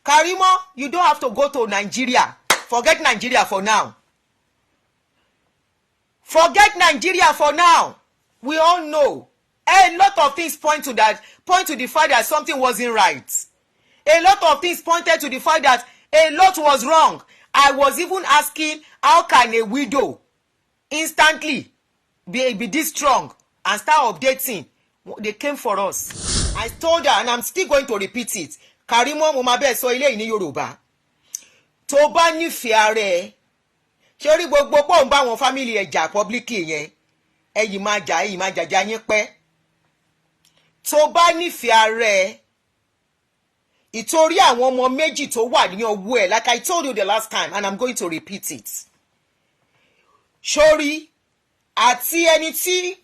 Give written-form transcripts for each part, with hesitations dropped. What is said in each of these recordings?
Karimo, you don't have to go to Nigeria. Forget Nigeria for now. Forget Nigeria for now. We all know. A lot of things point to the fact that something wasn't right. A lot of things pointed to the fact that a lot was wrong. I was even asking, how can a widow instantly be this strong and start updating? They came for us. I told her, and I'm still going to repeat it. Karimo, mo ma be sọ ilé yìí ní Yorùbá. Tó bá nífẹ̀ẹ́ ara ẹ̀, ṣé rí gbogbo pọ̀ ń bá wọn family ẹ̀ jà publicly yẹn, ẹ̀yin máa jà yín pẹ́. Tó bá nífẹ̀ẹ́ ara ẹ̀, ìtorí àwọn ọmọ méjì tó wà ní ọwọ́ ẹ̀, like I told you the last time, and I'm going to repeat it. Ṣórí àti ẹni tí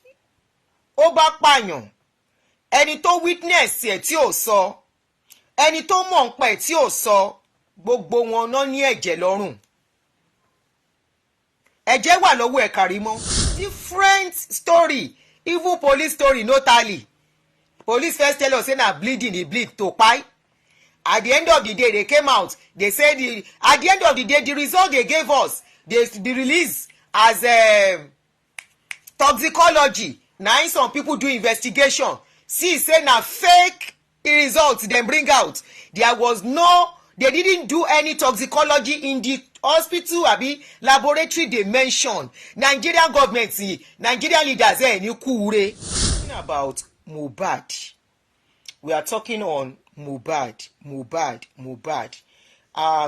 ó bá pààyàn, ẹni tó witness ẹ̀ tí ò sọ, ẹni tó mọ̀ ń pa ẹ̀ tí ò sọ, gbogbo wọn náà ní ẹ̀jẹ̀ lọ́rùn. Ẹ̀jẹ̀ wà lọ́wọ́ ẹ̀ Karimo. Different story, even police story no tally. Police first tell us say na bleeding, he bleed to kpai. At the end of the day, they came out. They said at the end of the day, the result they gave us, they released as toxicology. Now some people do investigation. See, say na fake results they bring out. They didn't do any toxicology in the hospital abi laboratory they mentioned. Nigerian government, Nigerian leaders, ni kure. Talking about Mohbad. We are talking on Mohbad.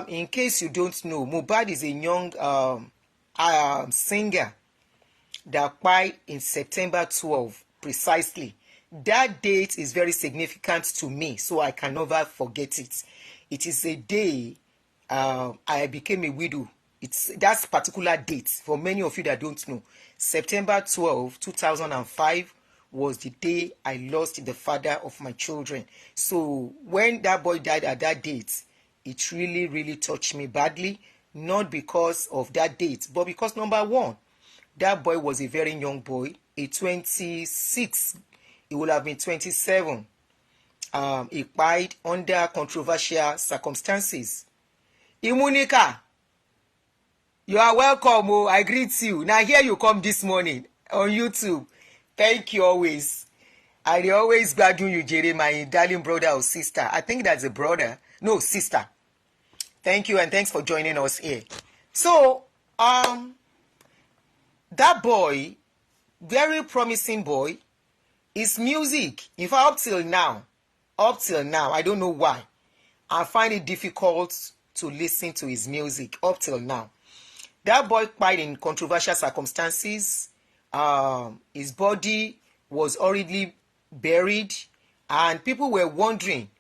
In case you don't know, Mohbad is a young singer that died in September 12 precisely. That date is very significant to me, so I can never forget it. It is a day I became a widow. It's that particular date for many of you that don't know. September 12, 2005 was the day I lost the father of my children. So when that boy died at that date, it really, really touched me badly. Not because of that date, but because number one, that boy was a very young boy, a 26. He would have been 27. He died under controversial circumstances. Imunika, you are welcome. Oh, I greet you. Now here you come this morning on YouTube. Thank you always. I always gbadun you, Jerry, my darling brother or sister. I think that's a brother. No, sister. Thank you and thanks for joining us here. So, that boy, very promising boy, his music, in fact, up till now, I don't know why, I find it difficult to listen to his music up till now. That boy died in controversial circumstances. His body was already buried, and people were wondering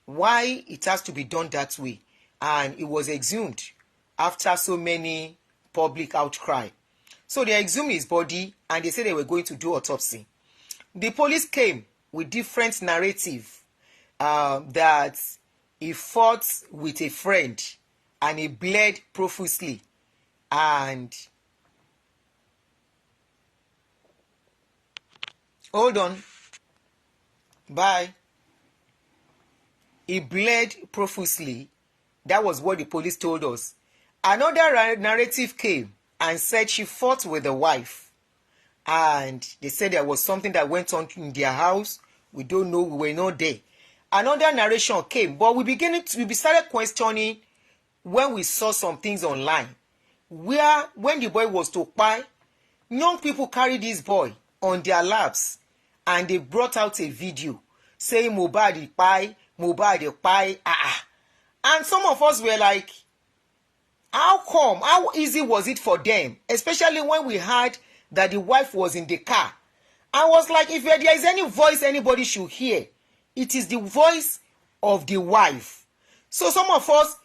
why it has to be done that way. And it was exhumed after so many public outcry. So they exhumed his body, and they said they were going to do autopsy. The police came with different narrative that he fought with a friend and he bled profusely, and hold on, bye. He bled profusely. That was what the police told us. Another narrative came and said she fought with the wife, and they said there was something that went on in their house. We don't know. We were not there. Another narration came, but we started questioning when we saw some things online, where when the boy was to kpai, young people carried this boy on their laps, and they brought out a video saying Mohbad kpai, and some of us were like, how come? How easy was it for them? Especially when we heard that the wife was in the car. I was like, if there is any voice anybody should hear, it is the voice of the wife. So some of us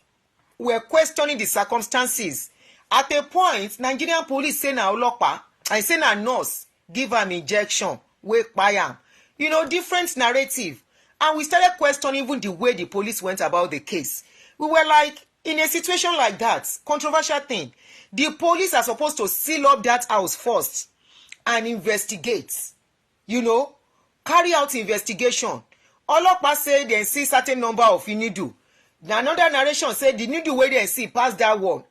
were questioning the circumstances. At a point, Nigerian police say na olopa, I say na nurse give am injection, wake by am. You know, different narrative. And we started questioning even the way the police went about the case. We were like, in a situation like that, controversial thing, the police are supposed to seal up that house first and investigate. You know, carry out investigation. Olopa say they see certain number of inidu. Another narration say the needle wey dem see pass that one.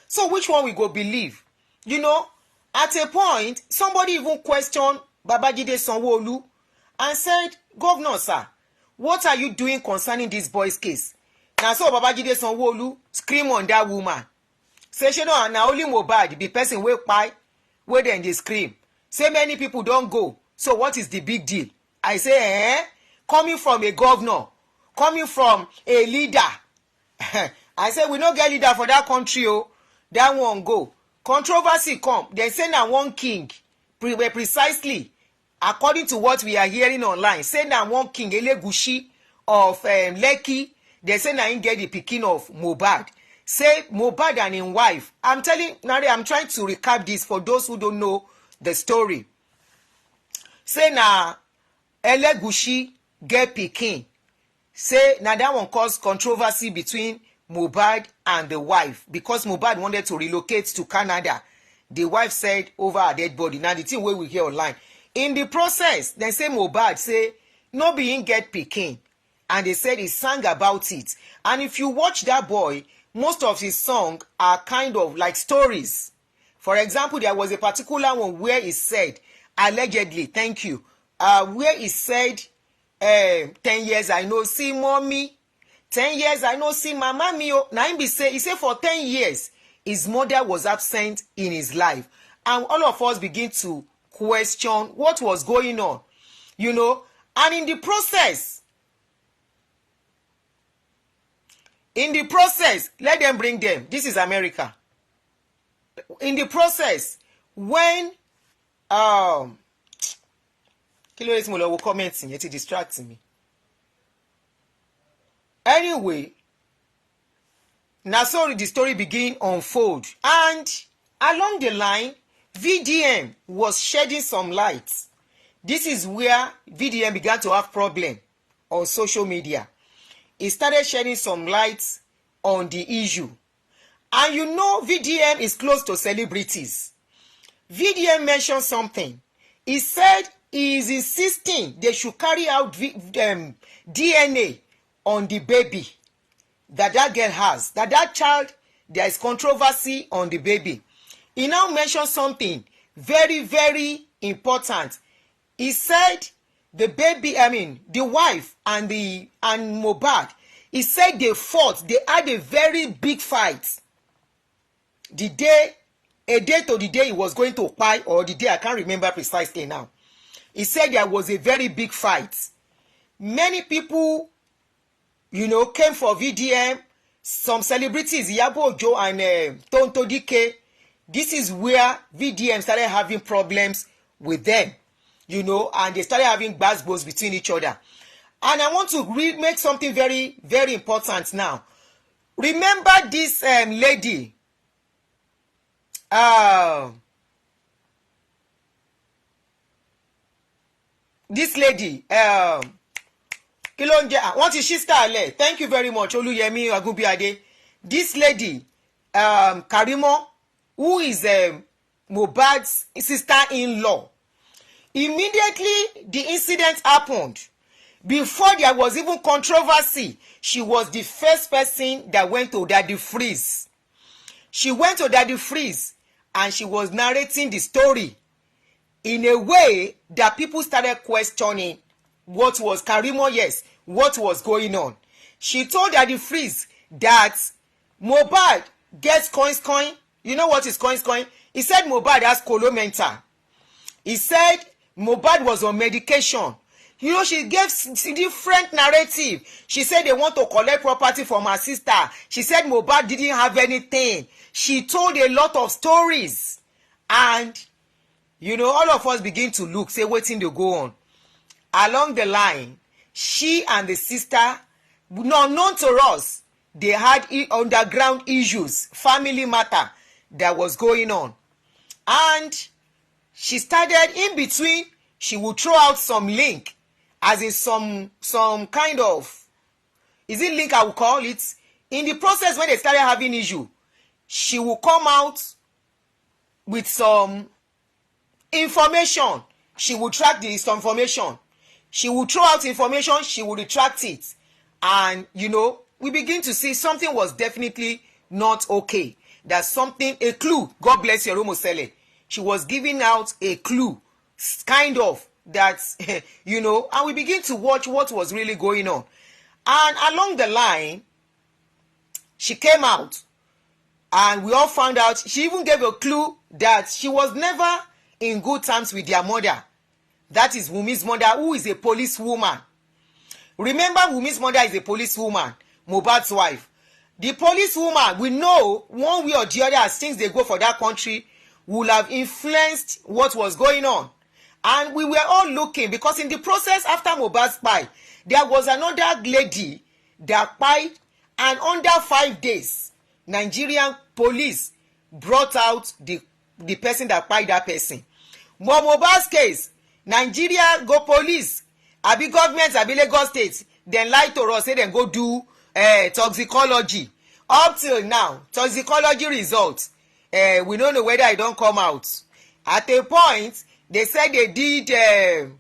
So which one we go believe? You know, at a point somebody even questioned Babajide Sanwo-Olu and said, Governor sir, what are you doing concerning this boy's case? Na so Babajide Sanwo-Olu scream on that woman. Say she no na only Mohbad be person wey kpai wey dem dey scream. Say many people don go. So what is the big deal? I say coming from a governor, coming from a leader. I say we no get leader for that country oh. That one go. Controversy come. They say na one king precisely according to what we are hearing online. Say na one king Elegushi of Lekki. They say na him get the pikin of Mohbad. Say Mohbad and him wife. I'm trying to recap this for those who don't know the story. Say na Elegushi get pikin. Say na that one cause controversy between Mohbad and the wife because Mohbad wanted to relocate to Canada. The wife said over her dead body. Now the thing wey we hear online. In the process, they say Mohbad say no be him get pikin. And they said he sang about it. And if you watch that boy, most of his songs are kind of like stories. For example, there was a particular one where he said, allegedly, thank you, where he said, 10 years I no see mommy, 10 years I no see mama me. Now he say for 10 years, his mother was absent in his life. And all of us begin to question what was going on, you know. And in the process, let them bring them. This is America. In the process, when Kilo Esmolo will comment, it distracting me. Anyway, now so the story begin unfold, and along the line, VDM was shedding some light. This is where VDM began to have problem on social media. He started shedding some light on the issue. And you know VDM is close to celebrities. VDM mentioned something. He said he is insisting they should carry out DNA on the baby that girl has. That child, there is controversy on the baby. He now mentioned something very, very important. He said the baby, the wife and Mohbad, he said they fought. They had a very big fight. A day to the day he was going to buy, or the day, I can't remember precisely now. He said there was a very big fight. Many people, came for VDM. Some celebrities, Iyabo Ojo and Tonto Dike. This is where VDM started having problems with them. And they started having gbasgbos between each other. And I want to make something very, very important now. Remember this lady. This lady. What is she started? Thank you very much, Oluyemi Agunbiade. This lady, Karimo, who is Mohbad's sister-in-law. Immediately the incident happened, before there was even controversy, she was the first person that went to Daddy Freeze. She went to Daddy Freeze and she was narrating the story in a way that people started questioning what was what was going on. She told Daddy Freeze that Mohbad gets coin. You know what is coin? He said Mohbad has colomental. He said Mohbad was on medication. She gave different narrative. She said they want to collect property from her sister. She said Mohbad didn't have anything. She told a lot of stories. And, all of us begin to look, say, waiting to go on. Along the line, she and the sister, known to us, they had underground issues, family matter that was going on. And she started in between, she would throw out some link, as in some kind of, is it link I would call it? In the process when they started having issue, she will come out with some information. She will track this information. She will throw out information, she will retract it. And, we begin to see something was definitely not okay. That something, a clue. God bless you, Romosele. She was giving out a clue, kind of, that, you know, and we begin to watch what was really going on. And along the line, she came out, and we all found out, she even gave a clue that she was never in good terms with their mother. That is Wumi's mother, who is a policewoman. Remember, Wumi's mother is a policewoman, Mohbad's wife. The policewoman, we know, one way or the other, as things they go for that country, will have influenced what was going on. And we were all looking, because in the process after Mohbad's spy, there was another lady that spied, and under 5 days, Nigerian police brought out the person that spied that person. But Mohbad's case, Nigeria go police, abi government, abi Lagos state, then lie to us, say dem go do toxicology. Up till now, toxicology results, we don't know whether it don't come out. At a point, they said they did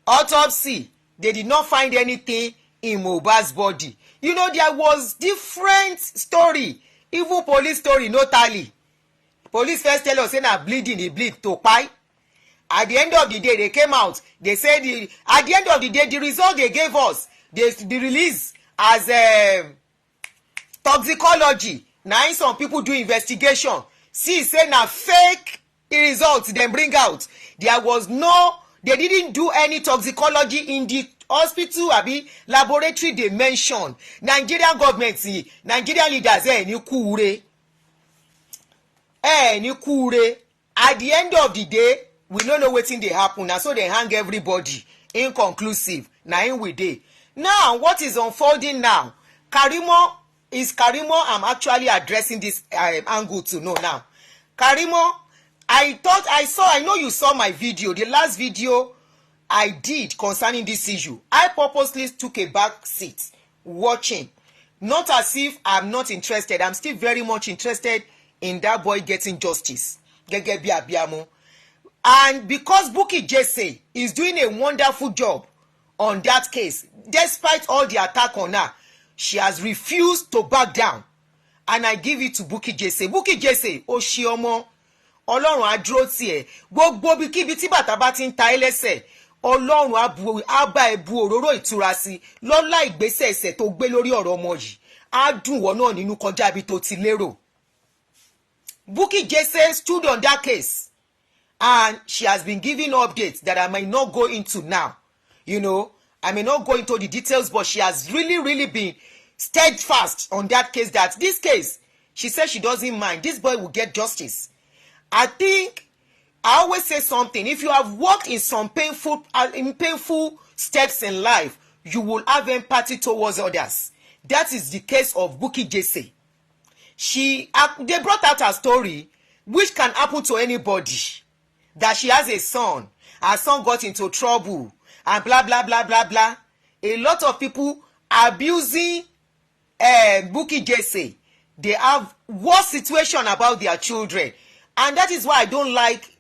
autopsy. They did not find anything in Mohbad's body. You know, there was different story. Even police story, no tally. Police first tell us, say na bleeding, he bleed to pie. At the end of the day, they came out. They said, at the end of the day, the result they gave us, they released as toxicology. Now, some people do investigation. See, say na fake results they bring out. There was no, they didn't do any toxicology in the hospital, abi laboratory they mentioned. Nigerian government, Nigerian leaders, ni kure. Ni kure. At the end of the day, we don't know wetin dey happen. Na so they hang everybody. Inconclusive. Na in we dey. Now, what is unfolding now? Karimo, I'm actually addressing this angle to know now. Karimo, I know you saw my video, the last video I did concerning this issue. I purposely took a back seat watching. Not as if I'm not interested. I'm still very much interested in that boy getting justice. Gẹ́gẹ́ bí abiyamọ. And because Bukky Jesse is doing a wonderful job on that case, despite all the attack on her, she has refused to back down. And I give it to Bukky Jesse. Bukky Jesse, ó ṣe ọmọ, Ọlọ́run á dúró tì ẹ́. Gbogbo bíkíbi tí bàtà bá ti ń ta ẹ́ lẹ́sẹ̀, Ọlọ́run á bá ẹ bu òróró ìtura sí lọ́lá ìgbésẹ̀ ẹsẹ̀ tó gbé lórí ọ̀rọ̀ ọmọ yìí. Á dùn wọ́n náà nínú kọjá ibi tó ti lérò. Bukky Jesse stood on that case, and she has been giving updates that I might not go into now. You know, I may not go into the details, but she has really been steadfast on that case, that this case, she says she doesn't mind. This boy will get justice. I think, I always say something. If you have walked in some painful steps in life, you will have empathy towards others. That is the case of Bukky Jesse. They brought out a story which can happen to anybody. That she has a son. Her son got into trouble. And blah, blah, blah, blah, blah. A lot of people abusing Bukky Jesse. They have worse situation about their children. And that is why I don't like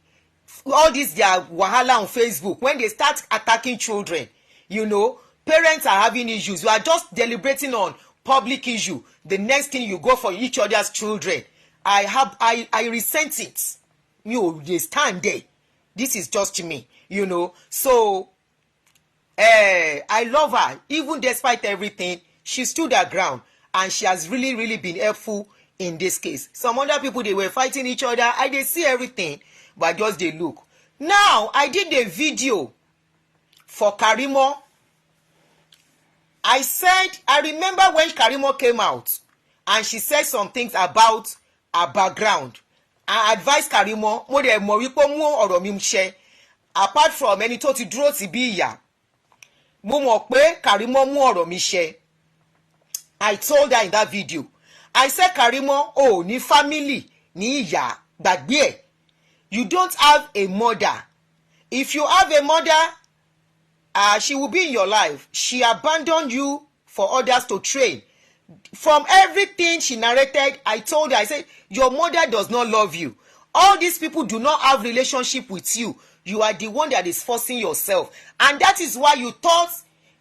all this their wahala on Facebook. When they start attacking children, you know, parents are having issues. You are just deliberating on public issue. The next thing you go for each other's children. I resent it. They stand there. This is just me, you know. So I love her. Even despite everything, she stood her ground, and she has really been helpful in this case. Some other people, they were fighting each other. They see everything, but just they look. Now, I did a video for Karimo. I remember when Karimo came out, and she said some things about her background. I advise Karimo, mo de mo wípé mú ọ̀rọ̀ mi ṣe, apart from ẹni tó ti dúró ti bí ìyá. Mo mọ̀ pé Karimo mú ọ̀rọ̀ mi ṣe. I told her in that video. I said, Karimo, ní family, ní ìyá, gbàgbé ẹ̀. You don't have a mother. If you have a mother, she will be in your life. She abandoned you for others to train. From everything she narrated, I told her, I said, your mother does not love you. All these people do not have relationship with you. You are the one that is forcing yourself. And that is why you thought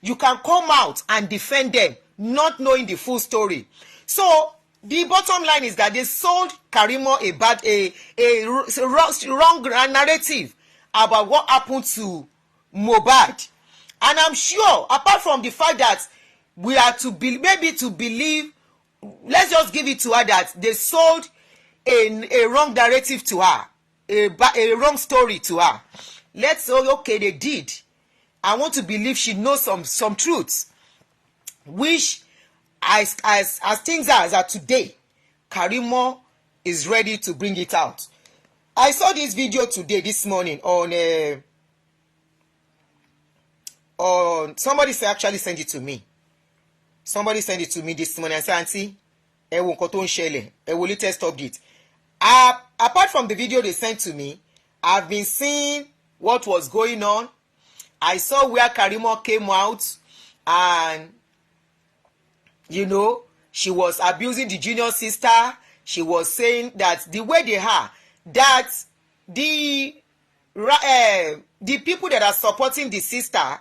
you can come out and defend them. not knowing the full story. So the bottom line is that they sold Karimo a wrong narrative about what happened to Mohbad. And I'm sure, apart from the fact that we are to believe, let's just give it to her that they sold a wrong narrative to her, a wrong story to her. Let's say, okay, they did. I want to believe she knows some truths, which as things are as of today, Karimo is ready to bring it out. I saw this video today, this morning, on somebody actually sent it to me. Somebody sent it to me this morning. I said, Aunty, ẹ wo nǹkan tó ń ṣẹlẹ̀, ẹ wo latest update. Apart from the video they sent to me, I've been seeing what was going on. I saw where Karimo came out and, you know, she was abusing the junior sister. She was saying that the way they are, that the people that are supporting the sister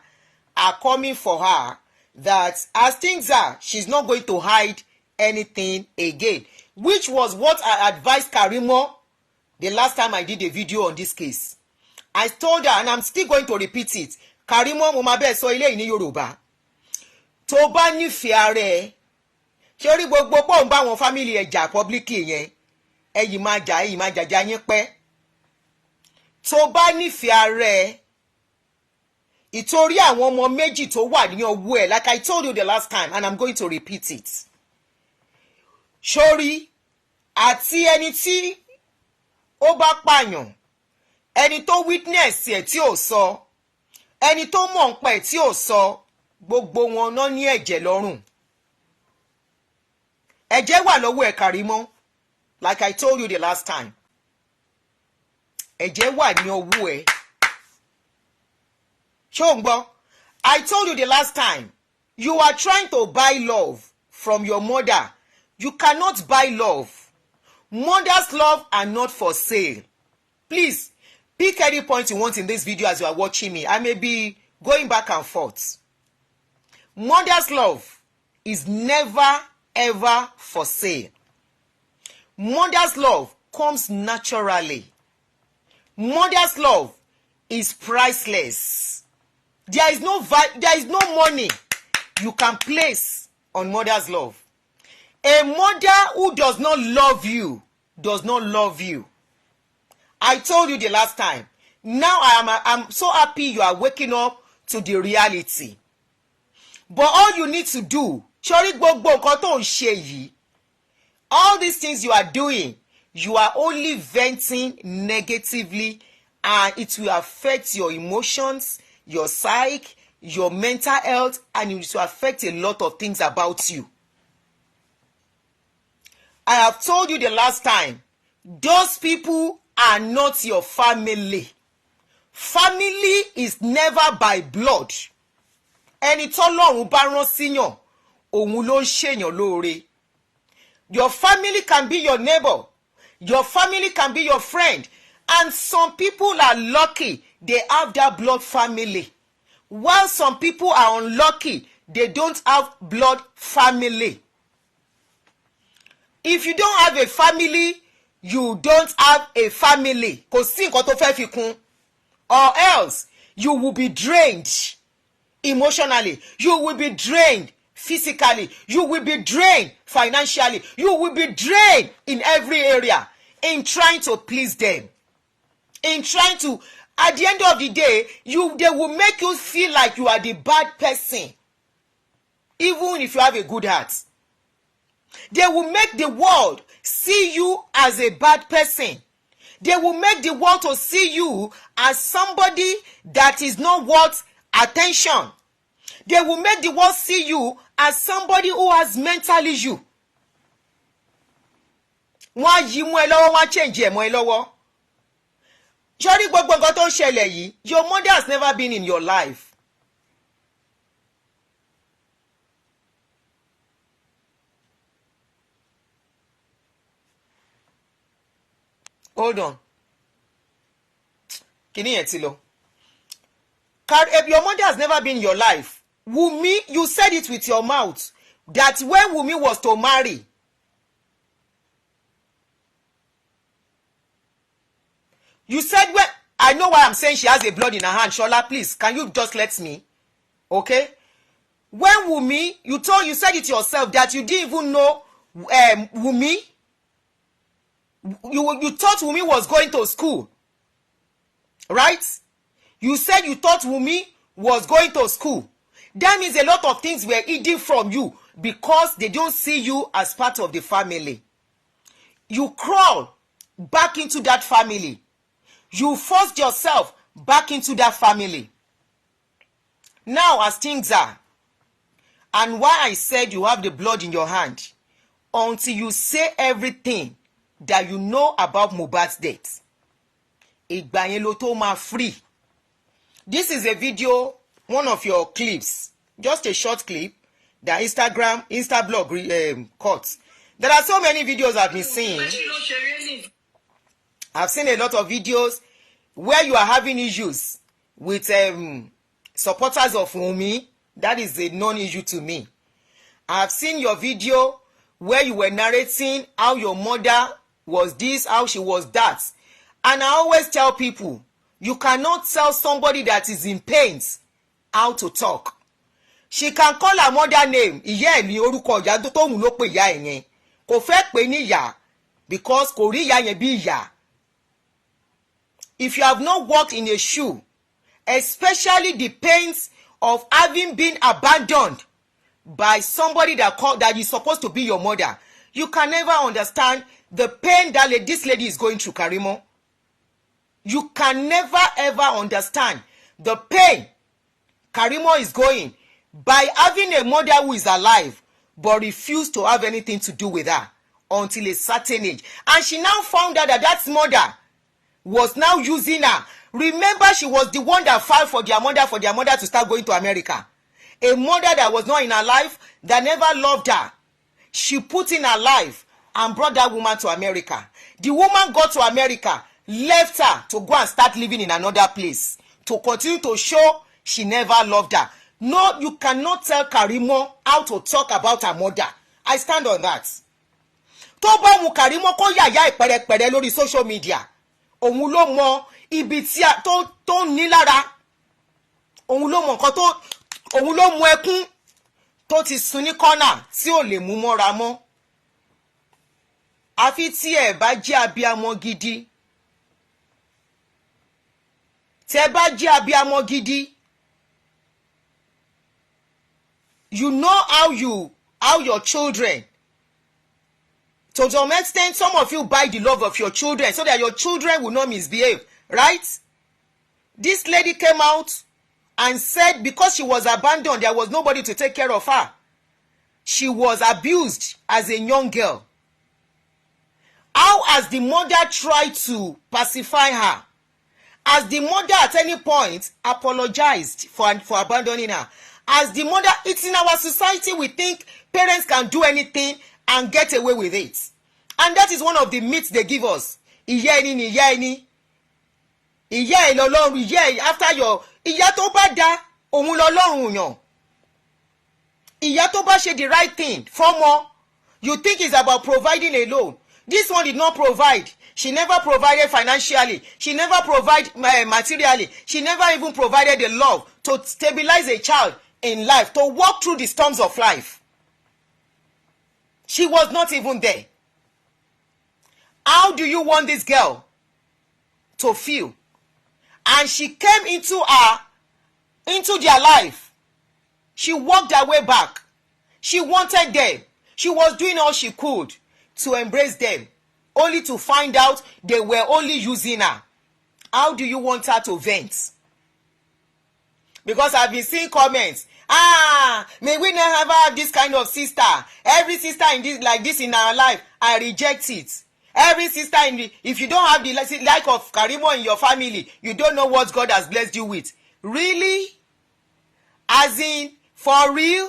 are coming for her, that as things are, she's not going to hide anything again, which was what I advised Karimo the last time I did a video on this case. I told her, and I'm still going to repeat it, Karimo, mo máa bẹ́ẹ̀ sọ ilé yìí ní Yorùbá, tó bá nífẹ̀ẹ́ ara ẹ̀, ṣé orí gbogbo pọ̀ ń bá àwọn fámìlì ẹ̀ jà publicly yẹn, ẹ̀yìn máa jà yín pẹ́. Tó bá nífẹ̀ẹ́ ara ẹ̀, ìtorí àwọn ọmọ méjì tó wà ní ọwọ́ ẹ̀, like I told you the last time, and I'm going to repeat it. Ṣórí àti ẹni tí ó bá pààyàn, ẹni tó witness ẹ̀ tí ò sọ, ẹni tó mọ̀ ń pa ẹ̀ tí ò sọ, gbogbo wọn náà ní ẹ̀jẹ̀ lọ́rùn. Ẹ̀jẹ̀ wà lọ́wọ́ ẹ̀ Karimo, like I told you the last time. Ẹ̀jẹ̀ wà ní ọwọ́ ẹ̀. Ṣó ń gbọ́? I told you the last time, you are trying to buy love from your mother. You cannot buy love. Mother's love are not for sale. Please, pick any point you want in this video as you are watching me. I may be going back and forth. Mother's love is never ever for sale. Mother's love comes naturally. Mother's love is priceless. There is no money you can place on mother's love. A mother who does not love you does not love you. I told you the last time. Now I'm so happy you are waking up to the reality. But all you need to do, ṣorí gbogbo nǹkan tó ń ṣe yìí, all these things you are doing, you are only venting negatively, and it will affect your emotions, your psyche, your mental health, and it will affect a lot of things about you. I have told you the last time, those people are not your family. Family is never by blood. Ẹni tọ́lọ́run bá rán síyàn, òun ló ń ṣèyàn lóore. Your family can be your neighbor. Your family can be your friend. And some people are lucky, they have that blood family. While some people are unlucky, they don't have blood family. If you don't have a family, you don't have a family. Kò sí nǹkan tó fẹ́ fi kún. Or else, you will be drained emotionally. You will be drained physically. You will be drained financially. You will be drained in every area in trying to please them. In trying to, at the end of the day, they will make you feel like you are the bad person. Even if you have a good heart. They will make the world see you as a bad person. They will make the world to see you as somebody that is not worth attention. They will make the world see you as somebody who has mental issue. Wọ́n á yí mọ́ ẹ lọ́wọ́, wọ́n á change ẹ̀ mọ́ ẹ lọ́wọ́. Ṣorí gbogbo nǹkan tó ń ṣẹlẹ̀ yìí, your mother has never been in your life. Hold on. Kini yẹn ti lọ. If your mother has never been in your life, Wunmi, you said it with your mouth. that when Wunmi was to marry, you said, well, I know why I'm saying she has a blood in her hand. Shola, please, can you just let me? Okay? When Wunmi, you said it yourself that you didn't even know Wunmi. You thought Wunmi was going to school. Right? You said you thought Wunmi was going to school. That means a lot of things were hidden from you because they don't see you as part of the family. You crawl back into that family. You forced yourself back into that family. Now, as things are, and why I said you have the blood in your hand, until you say everything that you know about Mohbad's death, ìgbà yẹn ló tó máa free. This is a video, one of your clips, just a short clip that Instablog caught. There are so many videos I've been seeing. I've seen a lot of videos where you are having issues with supporters of Wunmi. That is a non-issue to me. I've seen your video where you were narrating how your mother was this, how she was that. And I always tell people, you cannot tell somebody that is in pains how to talk. She can call her mother name. Ìyá ẹ̀ ní orúkọ ìyá tó tóun ló pè ìyá ẹ̀ yẹn. Kò fẹ́ pè ní ìyá because kò rí ìyá yẹn bí ìyá. If you have not walked in a shoe, especially the pains of having been abandoned by somebody that is supposed to be your mother, you can never understand the pain that this lady is going through, Karimo. You can never ever understand the pain Karimo is going by having a mother who is alive but refused to have anything to do with her until a certain age. And she now found out that that mother was now using her. Remember, she was the one that filed for their mother to start going to America. A mother that was not in her life, that never loved her. She put in her life and brought that woman to America. The woman got to America, left her to go and start living in another place, to continue to show she never loved her. No, you cannot tell Karimo how to talk about her mother. I stand on that. Tó bá mu Karimo kó yàyà ìpẹ̀rẹ̀pẹ̀rẹ̀ lórí social media. Òun ló mọ ibi tí tó ní lára. Òun ló mọ nǹkan òun ló mú ẹkún tó ti sun ní kọ́nà tí ò lè mú mọ́ra mọ́. Àfi tí ẹ bá jẹ́ abiyamọ gidi. Tẹ́ bá jẹ́ abiyamọ gidi. You know how your children, to some extent, some of you buy the love of your children so that your children will not misbehave, right? This lady came out and said because she was abandoned, there was nobody to take care of her. She was abused as a young girl. How has the mother tried to pacify her? Has the mother at any point apologized for abandoning her? As the mother, it's in our society, we think parents can do anything and get away with it. And that is one of the myths they give us. Ìyá ẹni ni ìyá ẹni. Ìyá ẹ lọ́lọ́run, ìyá ẹ after your ìyá tó bá dá òun lọ́lọ́run yàn. Ìyá tó bá ṣe the right thing fọ́mọ. You think it's about providing alone. This one did not provide. She never provided financially. She never provided materially. She never even provided the love to stabilize a child in life, to walk through the storms of life. She was not even there. How do you want this girl to feel? And she came into their life. She walked her way back. She wanted them. She was doing all she could to embrace them, only to find out they were only using her. How do you want her to vent? Because I've been seeing comments. May we never have this kind of sister. Every sister in this like this in our life, I reject it. Every sister if you don't have the like of Karimo in your family, you don't know what God has blessed you with. Really? As in, for real?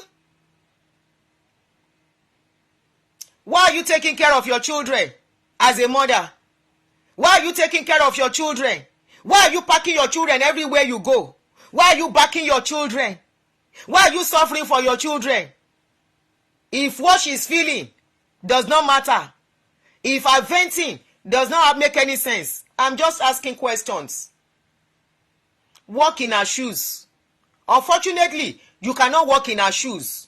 Why are you taking care of your children as a mother? Why are you taking care of your children? Why are you packing your children everywhere you go? Why are you backing your children? Why are you suffering for your children? If what she's feeling does not matter, if her venting does not make any sense, I'm just asking questions. Walk in her shoes. Unfortunately, you cannot walk in her shoes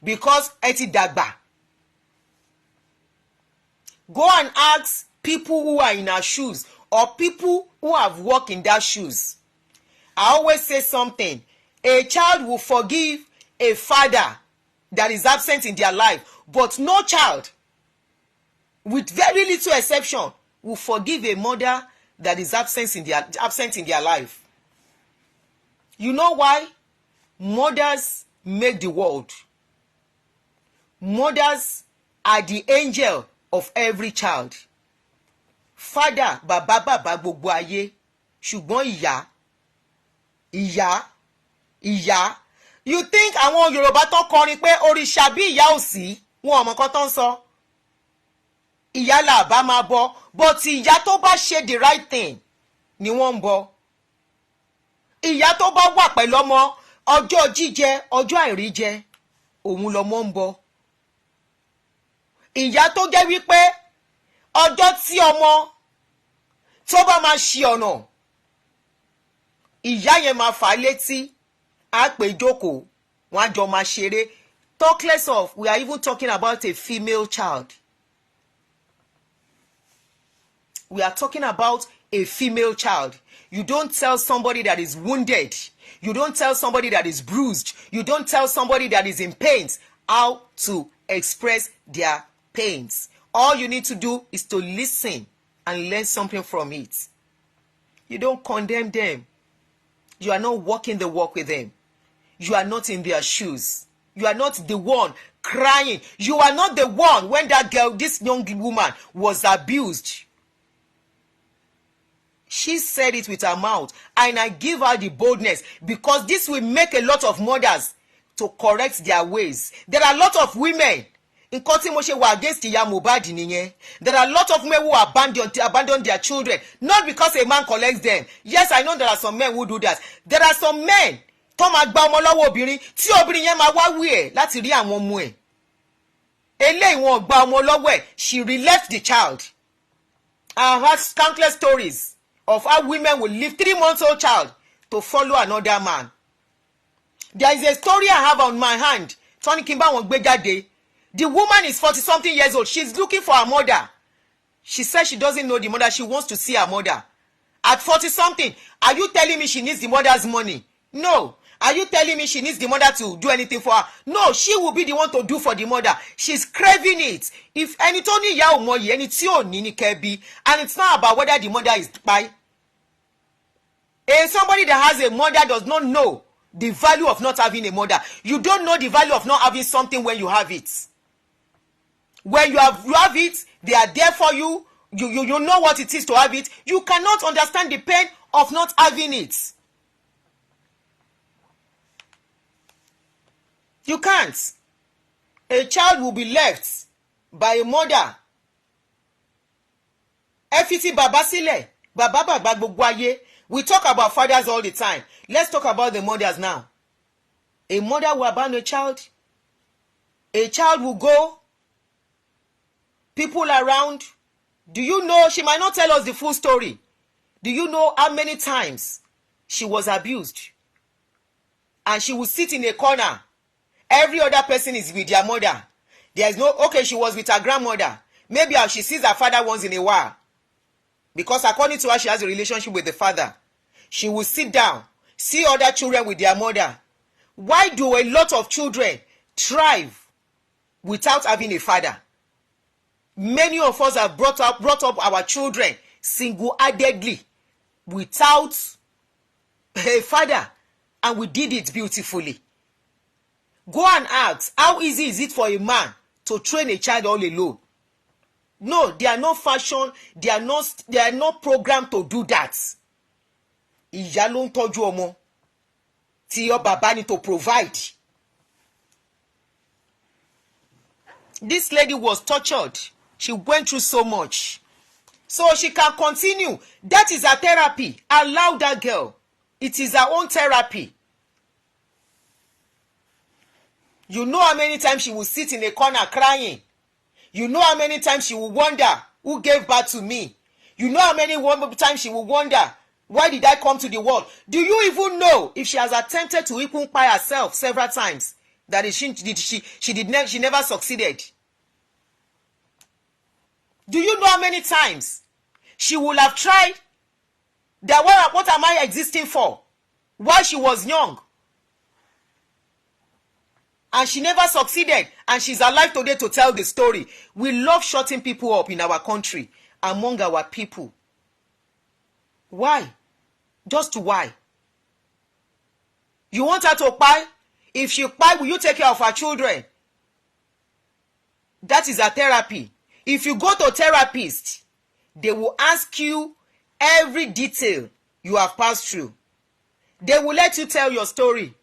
because ẹ ti dàgbà. Go and ask people who are in her shoes or people who have walked in that shoes. I always say something. A child will forgive a father that is absent in their life, but no child, with very little exception, will forgive a mother that is absent in their life. You know why? Mothers make the world. Mothers are the angel of every child. Father, bàbá gbogbo ayé, ṣùgbọ́n ìyá. You think àwọn Yorùbá tó kọrin pé òrìṣà bí ìyá ò sí, wọn ò mọ nǹkan tó ń sọ. Ìyá là bá máa bọ, but ìyá tó bá ṣe the right thing ni wọ́n ń bọ. Ìyá tó bá wà pẹ̀lú ọmọ ọjọ́ jíjẹ ọjọ́ àìríjẹ òun lọmọ ń bọ. Ìyá tó jẹ́ wípé ọjọ́ tí ọmọ tó bá máa ṣì ọ̀nà, ìyá yẹn máa fà á létí, á pè jókòó, wọ́n á jọ máa ṣeré. Talk less of, we are even talking about a female child. We are talking about a female child. You don't tell somebody that is wounded. You don't tell somebody that is bruised. You don't tell somebody that is in pains how to express their pains. All you need to do is to listen and learn something from it. You don't condemn them. You are not walking the walk with them. You are not in their shoes. You are not the one crying. You are not the one when that girl, this young woman, was abused. She said it with her mouth, and I give her the boldness because this will make a lot of mothers to correct their ways. There are a lot of women nǹkan tí mo ṣe wà against ìyá Mohbad nìyẹn. There are a lot of men who abandon their children not because a man collects them. Yes, I know there are some men who do that. There are some men tó máa gba ọmọ lọ́wọ́ obìnrin tí obìnrin yẹn máa wá wí ẹ̀ láti rí àwọn ọmọ ẹ̀. Eléyìí wọn gba ọmọ lọ́wọ́ ẹ̀. She left the child. I have heard countless stories of how women will leave 3-month-old child to follow another man. There is a story I have on my hand. Tony Kimba won't gbé jáde. The woman is 40-something years old. She's looking for her mother. She says she doesn't know the mother. She wants to see her mother. At 40-something, are you telling me she needs the mother's money? No. Are you telling me she needs the mother to do anything for her? No, she will be the one to do for the mother. She's craving it. If ẹni tó ní ìyá ò mọ yìí, ẹni tí ò ní ní kẹ́bi, and it's not about whether the mother is by. Somebody that has a mother does not know the value of not having a mother. You don't know the value of not having something when you have it. When you have it, they are there for you. You know what it is to have it. You cannot understand the pain of not having it. You can't. A child will be left by a mother. Efiti baba sílẹ̀, baba gbogbo ayé. We talk about fathers all the time. Let's talk about the mothers now. A mother will abandon a child. A child will go. People around. Do you know, she might not tell us the full story. Do you know how many times she was abused? And she would sit in a corner. Every other person is with their mother. There is no, okay, she was with her grandmother. Maybe she sees her father once in a while. Because according to her, she has a relationship with the father. She will sit down, see other children with their mother. Why do a lot of children thrive without having a father? Many of us have brought up our children single-handedly without a father, and we did it beautifully. Go and ask, how easy is it for a man to train a child all alone? No, they are not fashioned, they are not programmed to do that. Ìyá ló ń tọ́jú ọmọ tí bàbá ní to provide. This lady was tortured. She went through so much. So she can continue. That is her therapy. Allow that girl. It is her own therapy. You know how many times she will sit in a corner crying. You know how many times she will wonder who gave birth to me. You know how many times she will wonder, why did I come to the world? Do you even know if she has attempted to even by herself several times that she never succeeded? Do you know how many times she would have tried that what am I existing for while she was young? And she never succeeded, and she's alive today to tell the story. We love shutting people up in our country, among our people. Why? Just why? You want her to buy? If she buy, will you take care of her children? That is a therapy. If you go to a therapist, they will ask you every detail you have passed through. They will let you tell your story.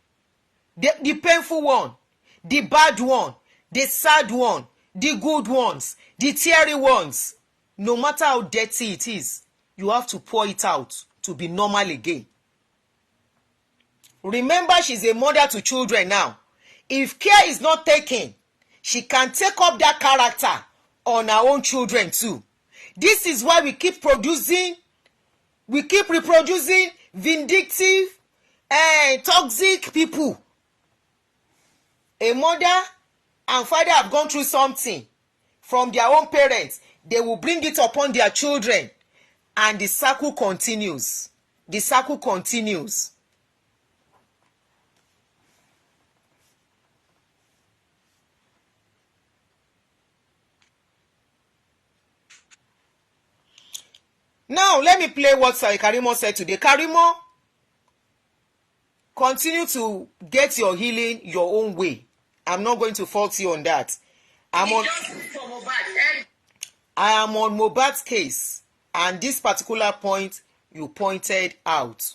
The painful one, the bad one, the sad one, the good ones, the teary ones. No matter how dirty it is, you have to pour it out to be normal again. Remember, she's a mother to children now. If care is not taken, she can take up that character on her own children too. This is why we keep reproducing vindictive and toxic people. A mother and father have gone through something from their own parents. They will bring it upon their children, and the circle continues. The circle continues. Now, let me play what Karimo said today. Karimo, continue to get your healing your own way. I'm not going to fault you on that. I am on Mohbad's case, and this particular point you pointed out.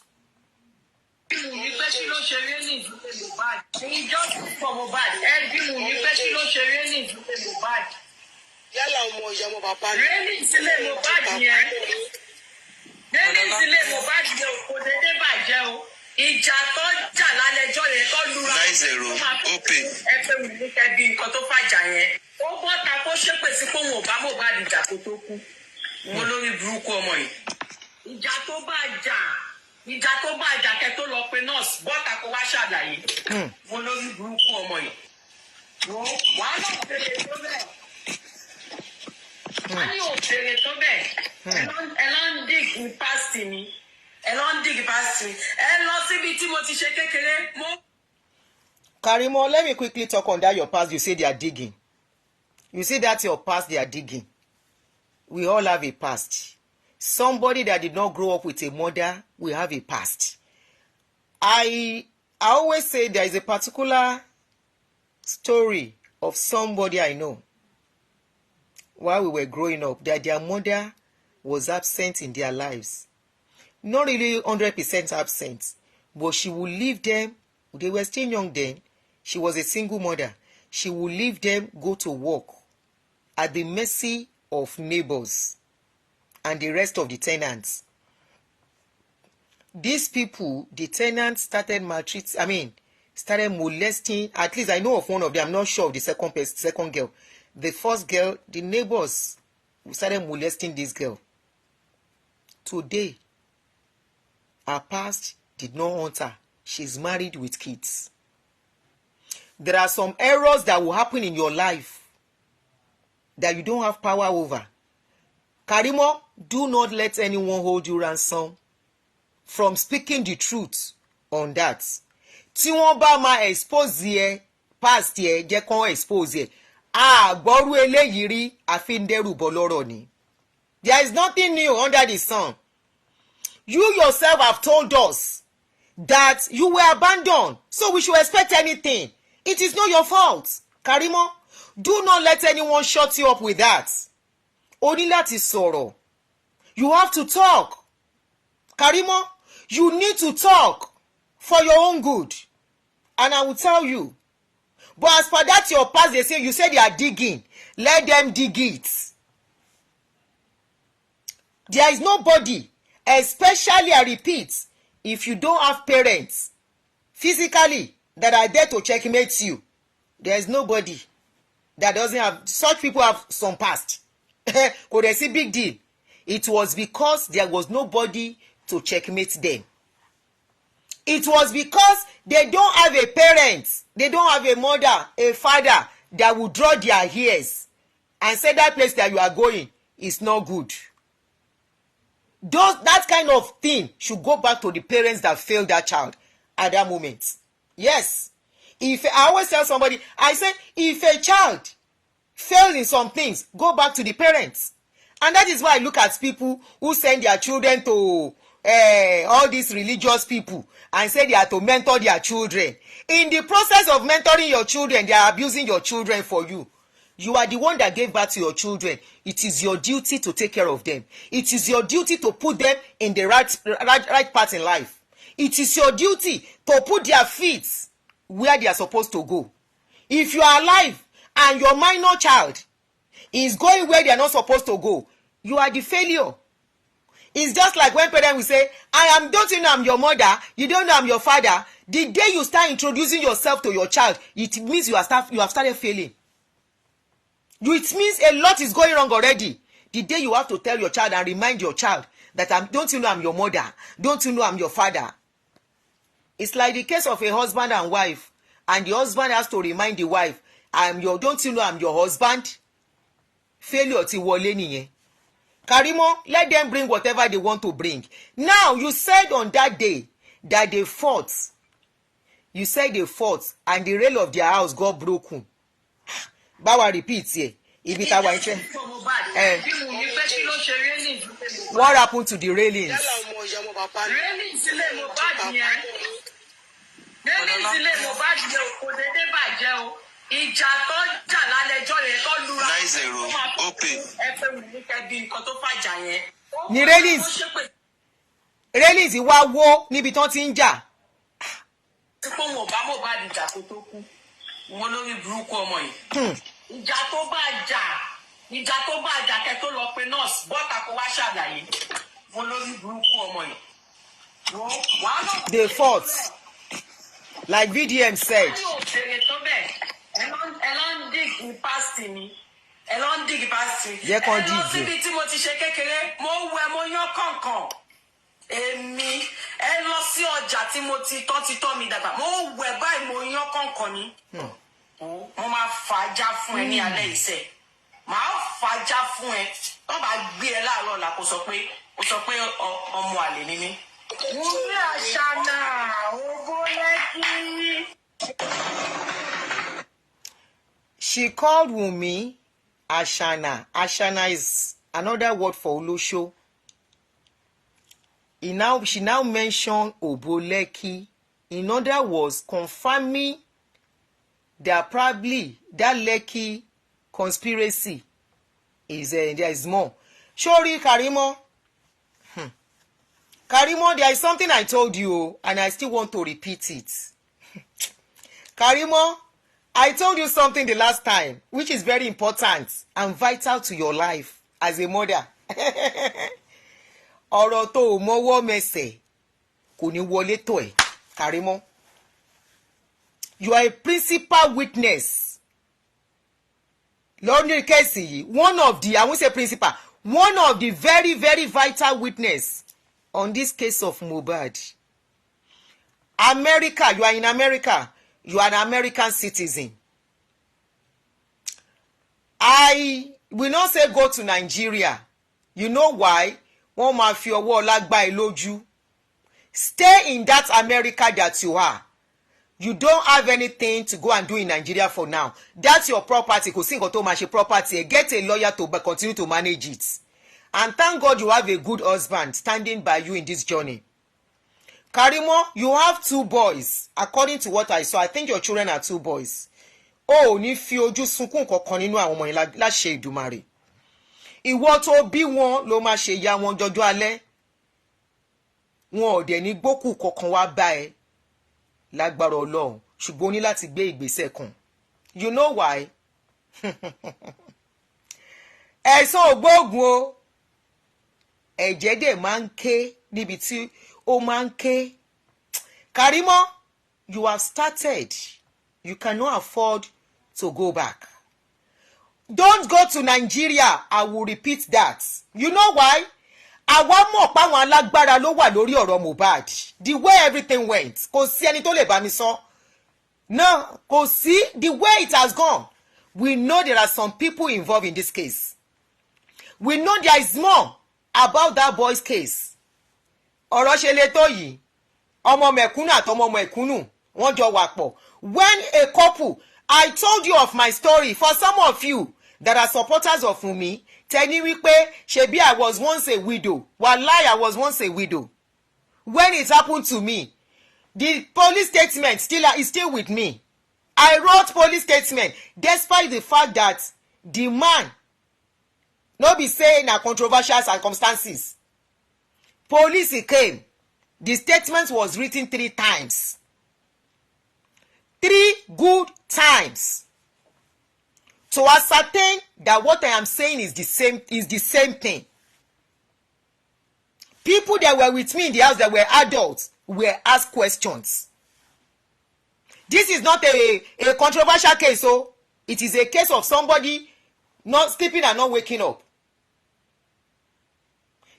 Ìjà tó jà lálẹ́jọ́ yẹn tó lura 9-0 open. Ẹ pé mi ní kẹ́bí nǹkan tó fàjà yẹn. Ó bọ́ta kó ṣépè sí pé òun ò bá Mohbad ìjà kó tó kú. Mo lórí burúkú ọmọ yìí. Ìjà tó bá jà kẹ́ tó lọ pe nọ́ọ̀sì bọ́ta kó wá ṣàlàyé. Mo lórí burúkú ọmọ yìí. Wàá náà fèrè tó bẹ́ẹ̀. Wọ́n ní òfèrè tó bẹ́ẹ̀. Ẹ lọ ń dig ní pásítì mi. Karimo, let me quickly talk on that your past. You say they are digging. You say that's your past they are digging. We all have a past. Somebody that did not grow up with a mother will have a past. I always say there is a particular story of somebody I know while we were growing up that their mother was absent in their lives. Not really 100% absent, but she would leave them. They were still young then. She was a single mother. She would leave them, go to work at the mercy of neighbors and the rest of the tenants. These people, the tenants started molesting. At least I know of one of them. I'm not sure of the second girl. The first girl, the neighbors started molesting this girl. Today, her past did not haunt her. She's married with kids. There are some errors that will happen in your life that you don't have power over. Karimo, do not let anyone hold you ransom from speaking the truth on that. Tí wọ́n bá máa expose ẹ, past ẹ, jẹ́ kán expose ẹ. Àgbọ́rú eléyìí rí àfi ń dẹ́rù bọ́ lọ́rọ̀ ni. There is nothing new under the sun. You yourself have told us that you were abandoned, so we should expect anything. It is not your fault. Karimo, do not let anyone shut you up with that. O ní láti sọ̀rọ̀. You have to talk. Karimo, you need to talk for your own good. And I will tell you. But as for that your past, you say they are digging. Let them dig it. There is nobody, especially, I repeat, if you don't have parents physically that are there to checkmate you, There's nobody that doesn't have, such people have some past. Could they see big deal? It was because there was nobody to checkmate them. It was because they don't have a parent, they don't have a mother, a father that will draw their ears and say that place that you are going is not good. That kind of thing should go back to the parents that failed that child at that moment. Yes. If I always tell somebody, I say, if a child fails in some things, go back to the parents. And that is why I look at people who send their children to all these religious people and say they are to mentor their children. In the process of mentoring your children, they are abusing your children for you. You are the one that gave birth to your children. It is your duty to take care of them. It is your duty to put them in the right path in life. It is your duty to put their feet where they are supposed to go. If you are alive and your minor child is going where they are not supposed to go, you are the failure. It's just like when parents will say, don't you know I'm your mother? You don't know I'm your father. The day you start introducing yourself to your child, it means you have started failing. It means a lot is going wrong already. The day you have to tell your child and remind your child that don't you know I'm your mother? Don't you know I'm your father? It's like the case of a husband and wife, and the husband has to remind the wife, don't you know I'm your husband? Failure ti wọlé nìyẹn. Karimo, let them bring whatever they want to bring. Now, you said on that day that they fought. You said they fought and the rail of their house got broken. Bawa repeat here. If it what happened to the railings? Ìjà tó jà lálẹ́jọ́ yẹn tó lura 90 open ẹ̀fẹ̀ wù ní kẹ́bí nǹkan tó fàjà yẹn. Ní railings wá wó níbi tán ti ń jà. Tí pé wọn ò bá Mohbad ìjà kó tó kú wọn lórí burúkú ọmọ yìí. Ìjà tó bá jà kẹ́ tó lọ pé nọ́ọ̀sì bọ́tà kó wá ṣàlàyé wọn lórí burúkú ọmọ yìí. They fought like VDM said. Elon dig past me. Elon dig past me. Jẹ́ kán dig. Síbi tí mo ti ṣe kékeré, mo wẹ̀ mo yán kọ̀ọ̀kan. Èmi ẹ lọ sí ọjà tí mo ti tọ́ mi dàgbà. Mo wẹ̀ báyìí mo yán kọ̀ọ̀kan ni. Mo máa fàájà fún ẹ ní alẹ́ ìṣẹ́. Màá fàájà fún ẹ. Wọ́n bá gbé ẹ láàárọ̀ ọ̀la kó sọ pé ọmọ àlè ni mí. Mo ní àṣà náà, owó lẹ́kí. She called Wunmi Ashana. Ashana is another word for Olosho. She now mentioned Oboleki. In other words, confirming that probably that Lekki conspiracy is there is more. Sorry, Karimo. Karimo, there is something I told you and I still want to repeat it. Karimo, I told you something the last time, which is very important and vital to your life as a mother. Ọ̀rọ̀ tó o mọ́wọ́ mẹsẹ̀ kò ní wọlé tó ẹ̀, Karimo. You are a principal witness. Lọ́nà kẹ́sì yìí, I won't say principal, one of the very, very vital witness on this case of Mohbad. America, you are in America. You are an American citizen. I will not say go to Nigeria. You know why? Wọ́n máa fi ọwọ́ ọlá gbá ẹ lójú. Stay in that America that you are. You don't have anything to go and do in Nigeria for now. That's your property. Kò sí nǹkan tó máa ṣe property. Get a lawyer to continue to manage it. And thank God you have a good husband standing by you in this journey. Karimo, you have 2 boys. According to what I saw, I think your children are 2 boys. Oh, ní fi ojú sunkún kankan nínú àwọn ọmọ yẹn láṣẹ Ìdùmarè. Ìwọ tó bí wọn ló máa ṣe ìyá wọn jọjọ́ alẹ́. Wọn ò dẹ̀ ní gbókù kankan wá bá ẹ lágbára Ọlọ́run, ṣùgbọ́n o ní láti gbé ìgbésẹ̀ kan. You know why? Ẹ̀san ògbóògùn o. Ẹ̀jẹ̀ dẹ̀ máa ń ké níbi tí ó máa ń ké. Karimo, you have started. You cannot afford to go back. Don't go to Nigeria. I will repeat that. You know why? Àwa mọ̀ páwọn alágbára ló wà lórí ọ̀rọ̀ Mohbad. The way everything went. Kò sí ẹni tó lè bá mi sọ. No, kò sí. The way it has gone. We know there are some people involved in this case. We know there is more about that boy's case. Ọ̀rọ̀ ṣe le tó yìí. Ọmọ mẹ̀kúnnù àtọmọ mẹ̀kúnnù wọ́n jọ wà pọ̀. When a couple, I told you of my story. For some of you that are supporters of Wunmi, tẹ́ni wípé ṣebí I was once a widow. Wallahi, I was once a widow. When it happened to me, the police statement is still with me. I wrote police statement despite the fact that the man no be say na controversial circumstances. Police came. The statement was written 3 times. 3 good times. To ascertain that what I am saying is the same thing. People that were with me in the house that were adults were asked questions. This is not a controversial case, so it is a case of somebody not sleeping and not waking up.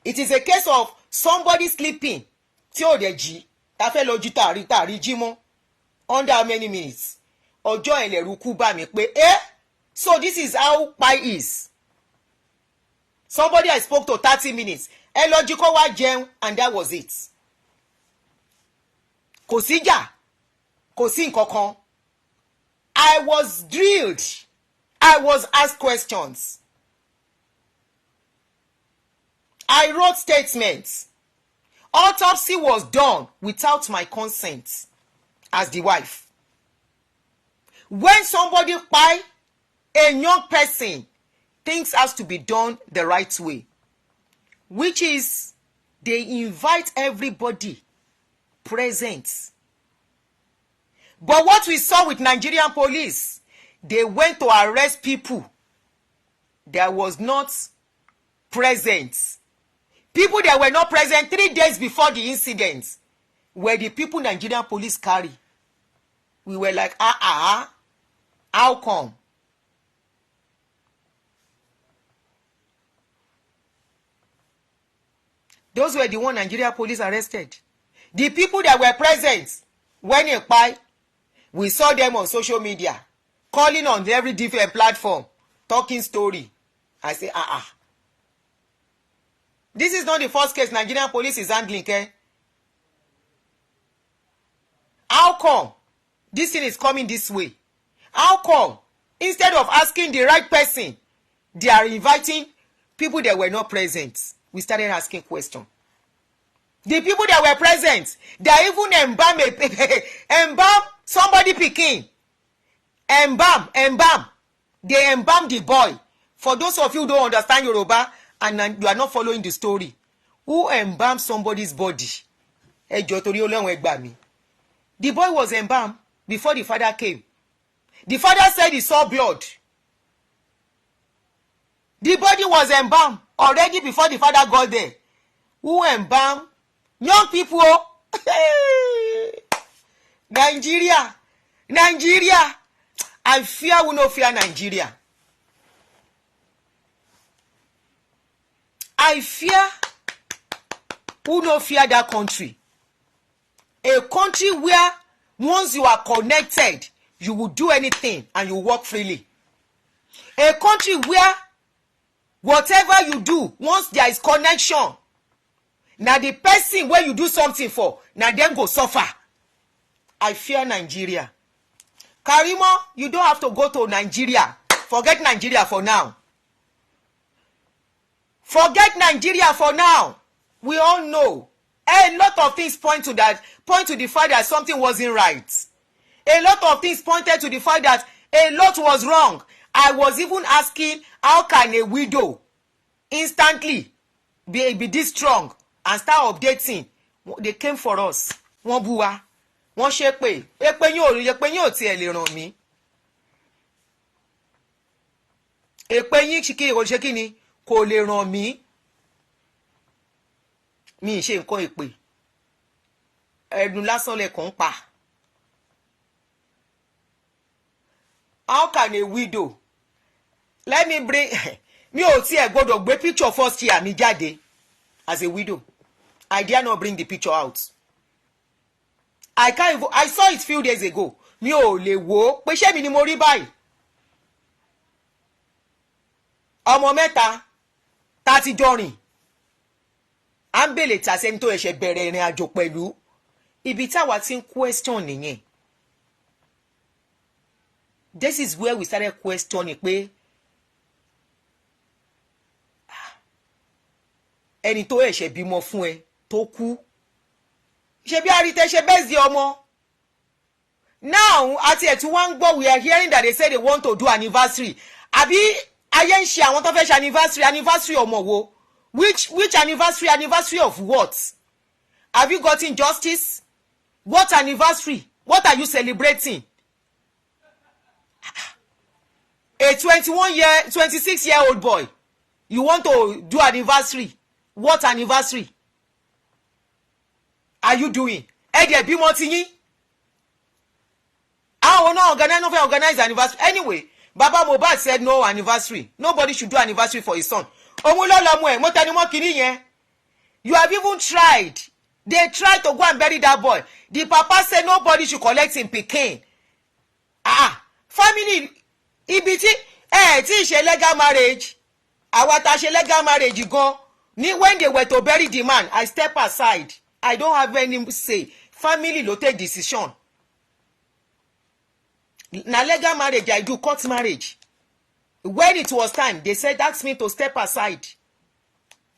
It is a case of somebody sleeping tí ò dẹ̀ jí tá fẹ́ lọ jí tàrí jí mọ́ under how many minutes. Ọjọ́ ẹlẹ́rú kú bá mi pé so this is how pi is. Somebody I spoke to 30 minutes. Ẹ lọ jí kó wá jẹun and that was it. Kò sí jà, kò sí nǹkan kan. I was drilled. I was asked questions. I wrote statements. Autopsy was done without my consent as the wife. When somebody kpai a young person, things has to be done the right way, which is they invite everybody present. But what we saw with Nigerian police, they went to arrest people that was not present. People that were not present 3 days before the incident were the people Nigerian police carry. We were like, how come? Those were the one Nigerian police arrested. The people that were present when it kpai, we saw them on social media, calling on every different platform, talking story. I say, This is not the first case Nigerian police is handling, How come this thing is coming this way? How come instead of asking the right person, they are inviting people that were not present? We started asking questions. The people that were present, they even embalm somebody picking. Embalm. They embalm the boy. For those of you who don't understand Yoruba and you are not following the story, who embalmed somebody's body? The boy was embalmed before the father came. The father said he saw blood. The body was embalmed already before the father got there. Who embalmed? Young people. Nigeria. I fear we no fear Nigeria. I fear we no fear that country. A country where once you are connected, you will do anything and you walk freely. A country where whatever you do, once there is connection, now the person where you do something for, now them go suffer. I fear Nigeria. Karimo, you don't have to go to Nigeria. Forget Nigeria for now. Forget Nigeria for now. We all know. A lot of things point to the fact that something wasn't right. A lot of things pointed to the fact that a lot was wrong. I was even asking, how can a widow instantly be this strong and start updating? They came for us. Wọ́n bú wa. Wọ́n ṣépè. Èpè yín ò tiẹ̀ lè ràn mí. Èpè yín ṣe kí ni kò lè ràn mí. Mi ṣe nǹkan èpè. Ẹnu lásán lẹ̀kàn ń pa. how can a widow, let me bring mi ò tiẹ̀ gbọ́dọ̀ gbé picture first year mi jáde as a widow. I dare not bring the picture out. I can't even, I saw it few days ago. Mi ò lè wò pé ṣé mi ni mo rí báyìí. Ọmọ mẹ́ta tá ti dọ̀rìn. À ń bèlè tà sẹ́ni tó ẹ̀ṣẹ̀ bẹ̀rẹ̀ ìrìn àjò pẹ̀lú. Ibi táwa ti ń question nìyẹn. This is where we started questioning pé ẹni tó ẹ̀ṣẹ̀ bímọ fún ẹ tó kú. Ṣé bí àrítẹ́ ṣe bẹ́ẹ̀ sí ọmọ? Now, àti ẹ̀ tí wọ́n ń gbọ́, we are hearing that they say they want to do anniversary. Àbí ayé ń ṣe àwọn tó fẹ́ ṣe anniversary ọmọ wo? Which anniversary? Anniversary of what? Have you gotten justice? What anniversary? What are you celebrating? A 26-year-old boy, you want to do anniversary? What anniversary are you doing? Ẹ dẹ̀ bímọ ti yín. Àwọn náà organize anniversary. Anyway, Baba Mohbad said no anniversary. Nobody should do anniversary for his son. Òun ló lọ mú ẹ, mo tẹnu mọ́ kinní yẹn. You have even tried. They tried to go and bury that boy. The papa said nobody should collect him pikin. Family ibi tí tí ṣe legal marriage. Àwa tá ṣe legal marriage gan. Ni when they were to bury the man, I step aside. I don't have any say. Family ló take decision. Na legal marriage I do, court marriage. When it was time, they said ask me to step aside.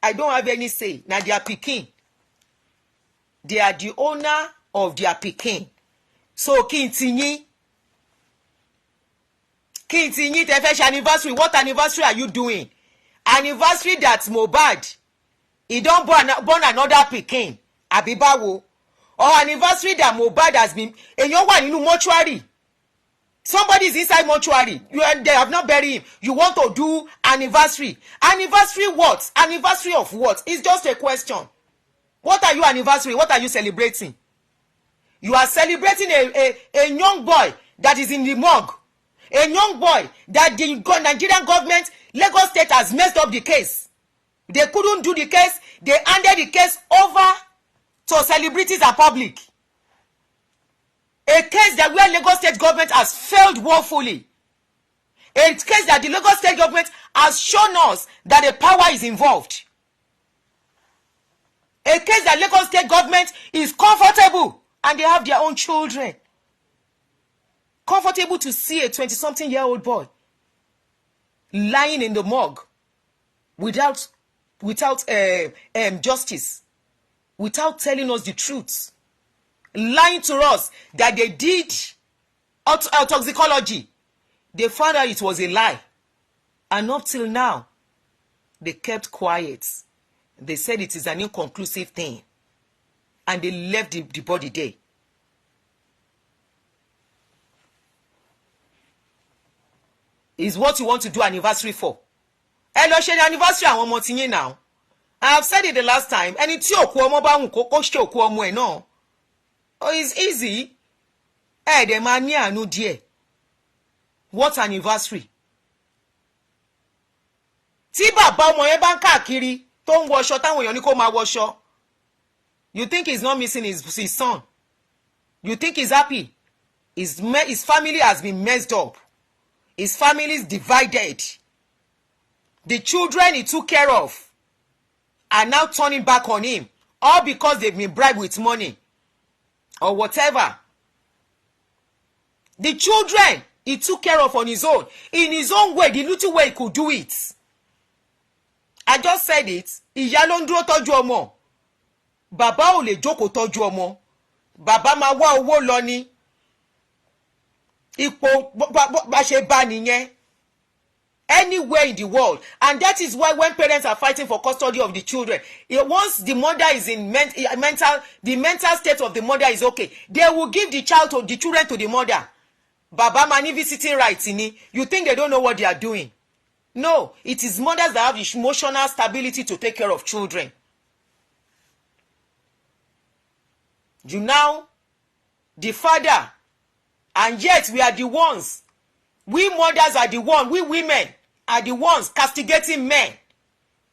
I don't have any say. Na their pikin. They are the owner of their pikin. So kí n ti yín tẹ́ fẹ́ ṣe anniversary. What anniversary are you doing? Anniversary that Mohbad he don born another pikin. Àbí báwo? Or anniversary that Mohbad has been èèyàn wà nínú mortuary. Somebody is inside mortuary. They have not buried him. You want to do anniversary? Anniversary what? Anniversary of what? It's just a question. What are you anniversary? What are you celebrating? You are celebrating a young boy that is in the morgue. A young boy that the Nigerian government, Lagos State has messed up the case. They couldn't do the case. They handed the case over to celebrities and public. A case that where Lagos State government has failed woefully. A case that the Lagos State government has shown us that the power is involved. A case that Lagos State government is comfortable and they have their own children. Comfortable to see a 20-something-year-old boy lying in the morgue without justice, without telling us the truth, lying to us that they did toxicology. They found out it was a lie, and up till now they kept quiet. They said it is an inconclusive thing, and they left the body there. Is what you want to do anniversary for? Ẹ lọ ṣe anniversary àwọn ọmọ tí yín now. I have said it the last time. Ẹni tí òkú ọmọ bá wùn kó ṣe òkú ọmọ ẹ̀ náà. Oh, it's easy. Dẹ̀ máa ní àánú díẹ̀. What anniversary? Tí bàbá ọmọ yẹn bá ń káàkiri tó ń wọṣọ táwọn èèyàn ní kó máa wọṣọ. You think he's not missing his son? You think he's happy? His family has been messed up. His family is divided. The children he took care of are now turning back on him, all because they've been bribed with money or whatever. The children he took care of on his own, in his own way, the little way he could do it. I just said it. Ìyá ló ń dúró tọ́jú ọmọ. Bàbá ò lè jókòó tọ́jú ọmọ. Bàbá máa wá owó lọ ni. Ipò bá ṣe bá nìyẹn. Anywhere in the world, and that is why when parents are fighting for custody of the children, once the mother is in the mental state of the mother is okay, they will give the children to the mother. Baba mani visiting rights ni. You think they don't know what they are doing? No, it is mothers that have emotional stability to take care of children. You now, the father, and yet we are the ones We mothers are the one, we women are the ones castigating men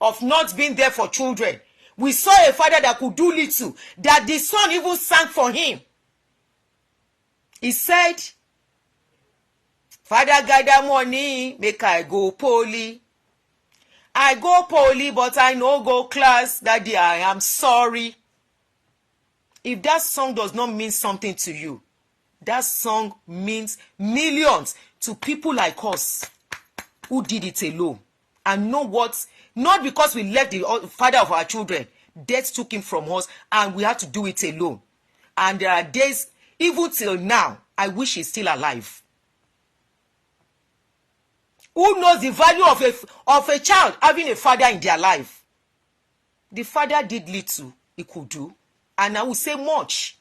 of not being there for children. We saw a father that could do little, that the son even sang for him. He said, Father, gather money, make I go poly. I go poly, but I no go class. Daddy, I am sorry. If that song does not mean something to you, that song means millions to people like us who did it alone. And know what? Not because we left the father of our children. Death took him from us and we had to do it alone. And there are days, even till now, I wish he's still alive. Who knows the value of a child having a father in their life? The father did little he could do, and I will say much.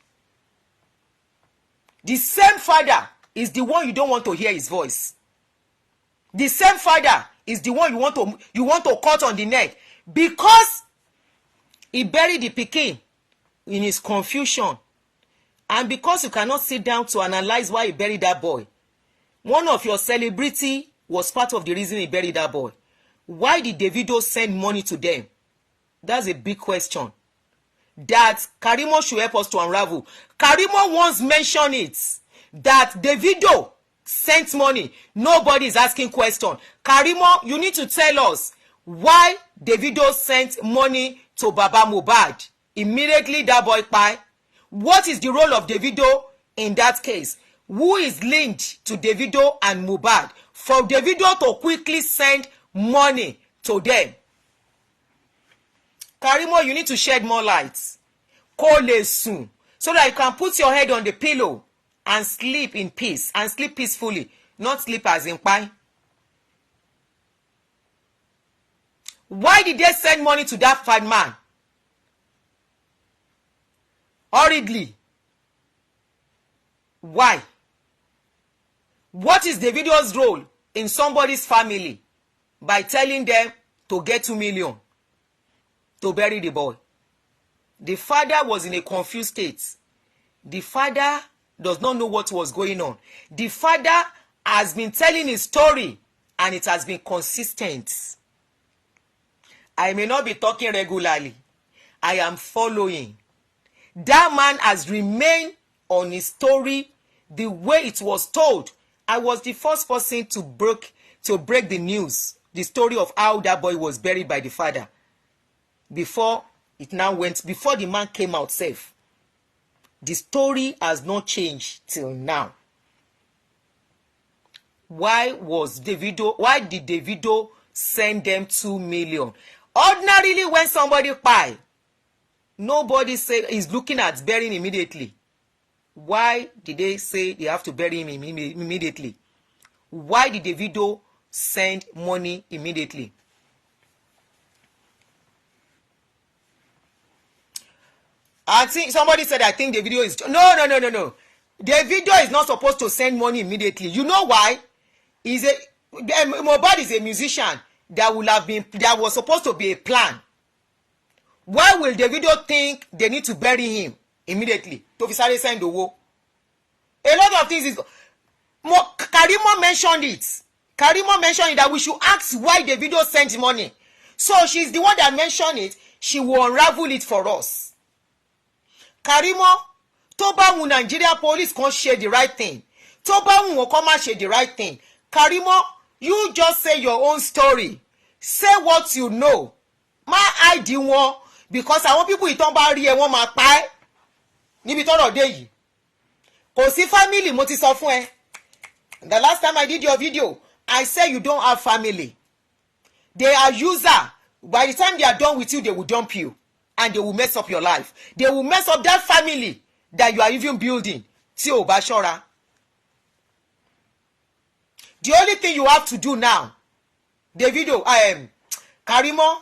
The same father is the one you don't want to hear his voice. The same father is the one you want to cut on the neck because he buried the pikin in his confusion, and because you cannot sit down to analyze why he buried that boy. One of your celebrity was part of the reason he buried that boy. Why did Davido send money to them? That's a big question that Karimo should help us to unravel. Karimo once mentioned it, that Davido sent money. Nobody is asking question. Karimo, you need to tell us why Davido sent money to Baba Mohbad. Immediately that boy kpai. What is the role of Davido in that case? Who is linked to Davido and Mohbad for Davido to quickly send money to them? Karimo, you need to shed more light. Kole soon, so that you can put your head on the pillow and sleep in peace and sleep peacefully, not sleep as in pie. Why did they send money to that fat man? Hurriedly. Why? What is Davido's role in somebody's family by telling them to get 2 million to bury the boy? The father was in a confused state. The father does not know what was going on. The father has been telling his story and it has been consistent. I may not be talking regularly. I am following. That man has remained on his story the way it was told. I was the first person to break the news, the story of how that boy was buried by the father. Before the man came out safe. The story has not changed till now. Why did Davido send them 2 million? Ordinarily, when somebody kpai, nobody say is looking at burying immediately. Why did they say they have to bury him immediately? Why did Davido send money immediately? I think somebody said, I think Davido is... No. Davido is not supposed to send money immediately. You know why? Mohbad is a musician that was supposed to be a plan. Why will Davido think they need to bury him immediately? To send the war. A lot of things is... Karimo mentioned it. Karimo mentioned it that we should ask why Davido sent money. So she's the one that mentioned it. She will unravel it for us. Karimo, tó bá wù Nigeria police kan ṣe the right thing. Tó bá wù wọ́n kan má ṣe the right thing. Karimo, you just say your own story. Say what you know. Má hide wọn because àwọn people ìtàn bá rí ẹ wọ́n máa pa ẹ́. Níbi tọ́rọ̀ dé yìí. Kò sí family mo ti sọ fún ẹ. The last time I did your video, I said you don't have family. They are user. By the time they are done with you, they will dump you. And they will mess up your life. They will mess up that family that you are even building. Tí o bá ṣọ́ra. The only thing you have to do now, Davido, Karimo,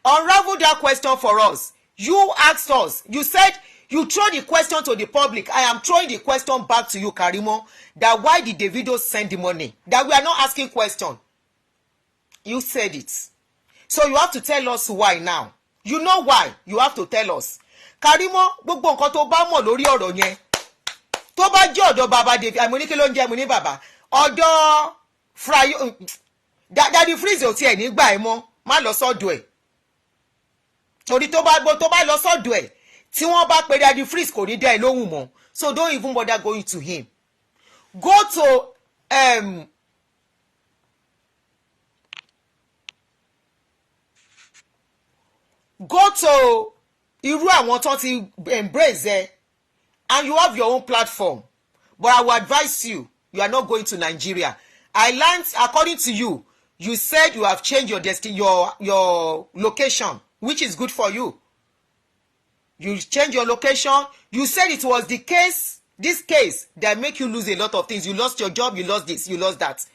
unravel that question for us. You asked us. You said you throw the question to the public. I am throwing the question back to you, Karimo, that why did Davido send the money? That we are not asking question. You said it. So you have to tell us why now. You know why. You have to tell us. Karimo, gbogbo nǹkan tó bá mọ̀ lórí ọ̀rọ̀ yẹn. Tó bá jẹ́ ọ̀dọ̀ bàbá David, àmọ́ ní kí ló ń jẹ́ mo ní bàbá. ọ̀dọ̀ Faraya Daddy Freeze ò tiẹ̀ nígbà ẹ̀ mọ́ má lọ sọ́dọ̀ ẹ̀ torí tó bá lọ sọ́dọ̀ ẹ̀ tí wọ́n bá pe Daddy Freeze kò ní dá ẹ lóhùn mọ́, so don't even bother going to him. Go to irú àwọn tó ti embrace ẹ, and you have your own platform, but I will advise you are not going to Nigeria. I learned, according to you, you said you have changed your your location, which is good for you. You change your location. You said it was this case that make you lose a lot of things. You lost your job, you lost this, you lost that.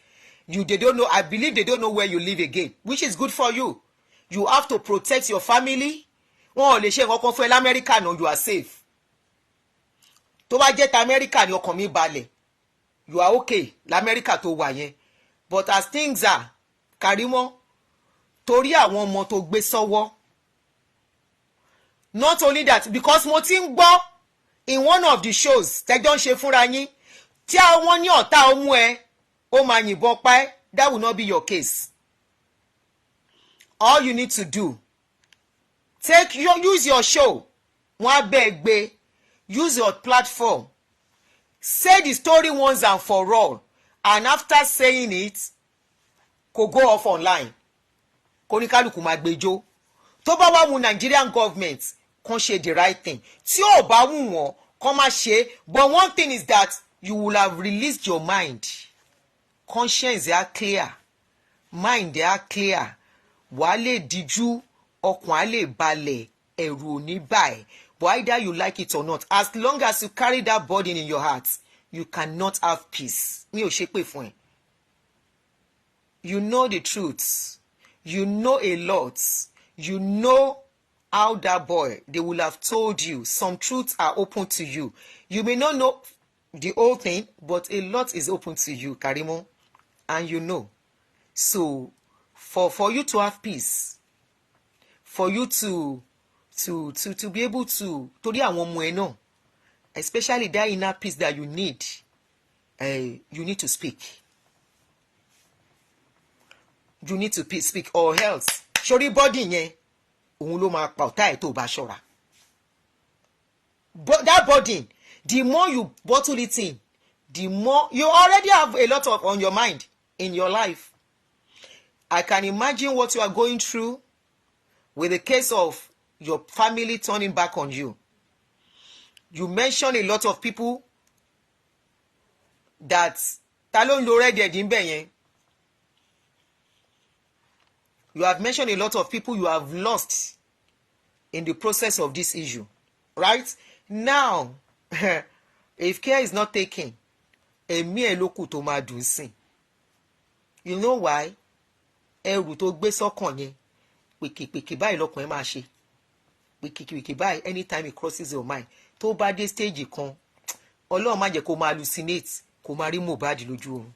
They don't know. I believe they don't know where you live again, which is good for you. You have to protect your family. Wọn ò lè ṣe nǹkan kan fún ẹ l'Amẹ́ríkà náà, you are safe. Tó bá jẹ́ t'Amẹ́ríkà ni ọkàn mi balẹ̀, you are okay l'Amẹ́ríkà tó wà yẹn. But as things are, Karimo, torí àwọn ọmọ tó gbé sọ́wọ́. Not only that, because mo ti ń gbọ́ in one of the shows tẹ́jọ́ ń ṣe fúnra yín, tí àwọn ní ọ̀tá ọmú ẹ ó máa yìnbọn pa ẹ́, that will not be your case. All you need to do, use your show, wọ́n á bẹ́ẹ̀ gbé, use your platform, say the story once and for all, and after saying it, kò go off online, kò ní kálukú máa gbẹjọ́. Tó bá wá mú Nigerian government kàn ṣe the right thing, tí ò bá wù wọ́n kàn má ṣe. But one thing is that you will have released your mind, conscience are clear, mind are clear, wàá lè díjú, ọkàn á lè balẹ̀, ẹ̀rù ò ní bà ẹ́. But either you like it or not, as long as you carry that burden in your heart, you cannot have peace. Mi ò ṣépè fún ẹ. You know the truth. You know a lot. You know how that boy, they will have told you. Some truths are open to you. You may not know the whole thing, but a lot is open to you, Karimo. And you know. So, for you to have peace, for you to be able to torí àwọn ọmọ ẹ náà, especially that inner peace that you need to speak. You need to speak, or else sórí body yẹn òun ló máa pa ọ̀tá ẹ̀ tó bá ṣọ́ra. But that burden, the more you bottle it in, the more you already have a lot of on your mind in your life. I can imagine what you are going through with the case of your family turning back on you. You mentioned a lot of people that ta ló ń lo red head níbẹ̀ yẹn. You have mentioned a lot of people you have lost in the process of this issue, right? Now, if care is not taken, ẹ̀mí ẹ̀ ló kù tó máa dùn sí. You know why? Ẹrù tó gbé sọ́kàn yẹn, pèkèpèkè báyìí lọ́kàn ẹ̀ máa ṣe. Pèkèpèkè báyìí anytime it crosses your mind. Tó bá dé stage kan, Ọlọ́run má jẹ́ kó máa hallucinate, kó máa rí Mohbad lójú oorun.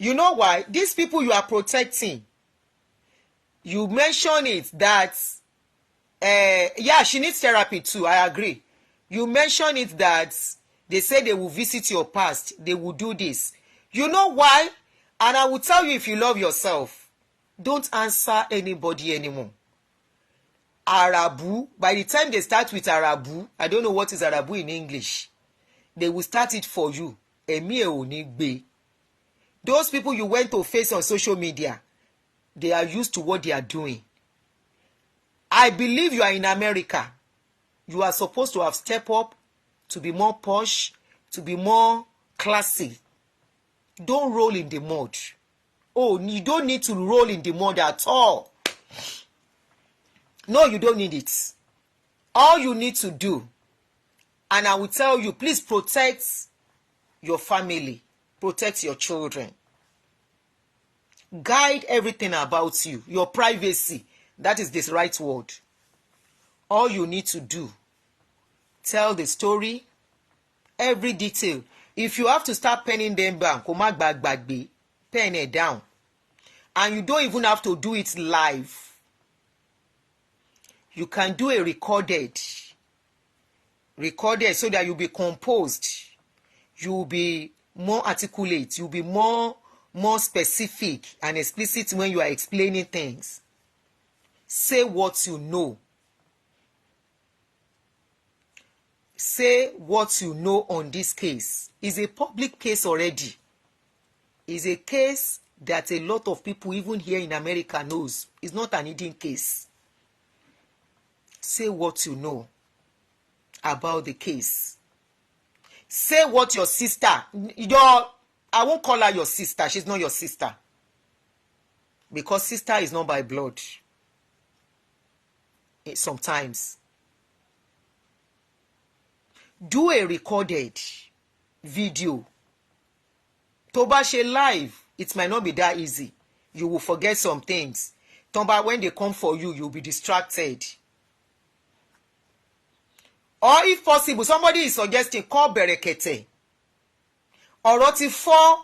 You know why? These people you are protecting, you mention it that, yeah, she needs therapy too, I agree. You mention it that they say they will visit your past, they will do this. You know why? And I will tell you, if you love yourself, don't answer anybody anymore. Arabu, by the time they start with Arabu, I don't know what is Arabu in English, they will start it for you. Ẹ̀mí ẹ̀ ò ní gbé. Those people you went to face on social media, they are used to what they are doing. I believe you are in America. You are supposed to have stepped up to be more posh, to be more classy. Don't roll in the mud. Oh, you don't need to roll in the mud at all. No, you don't need it. All you need to do, and I will tell you, please protect your family. Protect your children. Guide everything about you. Your privacy. That is the right word. All you need to do, tell the story, every detail. If you have to start penning them down, pen it down. And you don't even have to do it live. You can do a recorded so that you'll be composed. you will be more articulate, you'll be more specific and explicit when you are explaining things. Say what you know. Say what you know on this case. It's a public case already. It's a case that a lot of people, even here in America, knows. It's not an hidden case. Say what you know about the case. Say what your sister, I won't call her your sister. She's not your sister. Because sister is not by blood. Sometimes. Do a recorded video. Tó bá ṣe live, it might not be that easy. You will forget some things. Tomba, when they come for you, you'll be distracted. Or if possible, somebody is suggesting call Berekete. Ọ̀rọ̀ ti fọ́.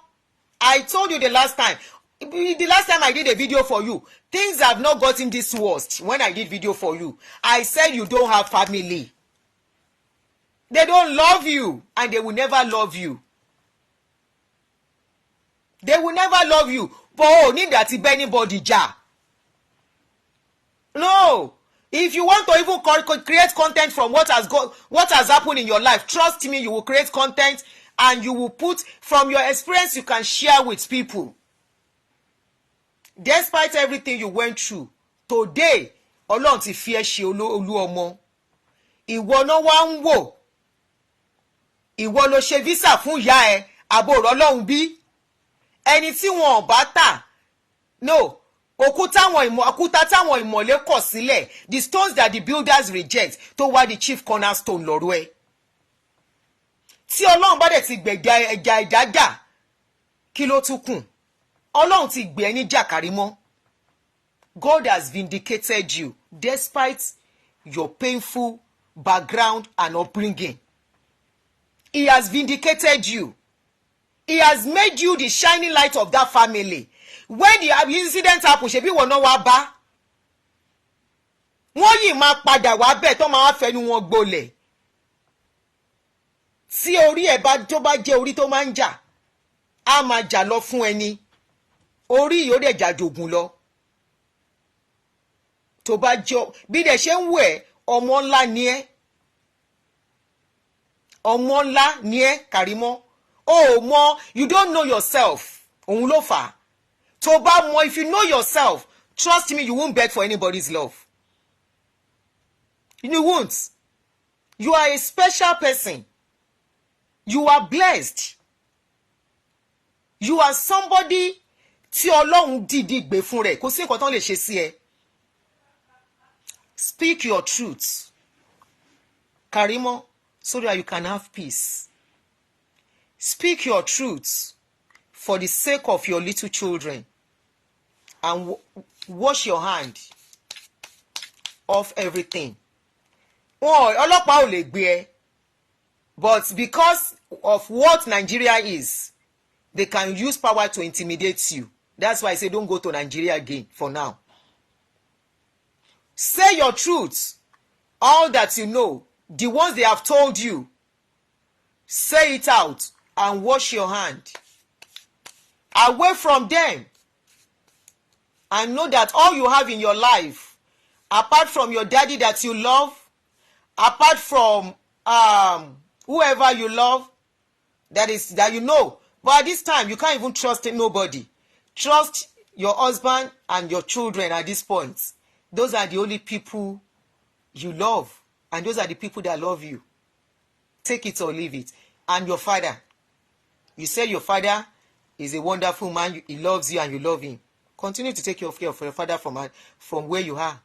I told you the last time I did a video for you, things have not gotten this worst. When I did video for you, I said you don't have family. They don't love you, and they will never love you. They will never love you. But oh, need that to be anybody jar. No. If you want to even create content from what has happened in your life, trust me, you will create content and you will put from your experience you can share with people. Despite everything you went through, today, Ọlọ́run ti fi ẹ́ ṣe olú ọmọ. Ìwọ náà wá ń wò. Ìwọ ló ṣe visa fún ìyá ẹ, àbòrò Ọlọ́run bí. Ẹni tí wọn ò bá tà, no, òkúta táwọn ìmọ̀lé kọ̀ sílẹ̀, the stones that the builders reject, tó wá the chief cornerstone lọ́rọ̀ ẹ. Tí Ọlọ́run bá dẹ̀ ti gbẹ̀gà ẹja ìdájà, kí ló tún kù? Ọlọ́run ti gbé ẹ ní jà Karimo. God has vindicated you despite your painful background and upbringing. He has vindicated you. He has made you the shining light of that family. When the incident happened, ṣebí wọ́n náà wá bá. Wọ́n yìí máa padà wá bẹ́ẹ̀ tó máa fẹnu wọn gbolẹ̀. Tí orí ẹ̀ tó bá jẹ́ orí tó máa ń jà, á máa jà lọ fún ẹni. Orí yóò dẹ̀ jà jògùn lọ. Tó bá jọ bí dẹ̀ ṣe ń wò ẹ́, ọmọ ńlá ni ẹ́. Ọmọ ńlá ni ẹ́ Karimo. Oh, more, you don't know yourself. Òun ló fà. Tó bá mọ̀, if you know yourself, trust me, you won't beg for anybody's love. You won't. You are a special person. You are blessed. You are somebody tí Ọlọ́run dìdí gbé fún rẹ̀. Kò sí nǹkan tán lè ṣe sí ẹ. Speak your truth, Karimo, so that you can have peace. Speak your truth for the sake of your little children, and wash your hand off everything. Ọlọ́pàá ò lè gbé ẹ, but because of what Nigeria is, they can use power to intimidate you. That's why I say don't go to Nigeria again for now. Say your truth, all that you know, the ones they have told you. Say it out and wash your hand away from them, and know that all you have in your life, apart from your daddy that you love, apart from whoever you love, that you know, but at this time you can't even trust nobody. Trust your husband and your children at this point. Those are the only people you love, and those are the people that love you. Take it or leave it. And your father, you say your father is a wonderful man, he loves you and you love him. Continue to take care of your father from where you are.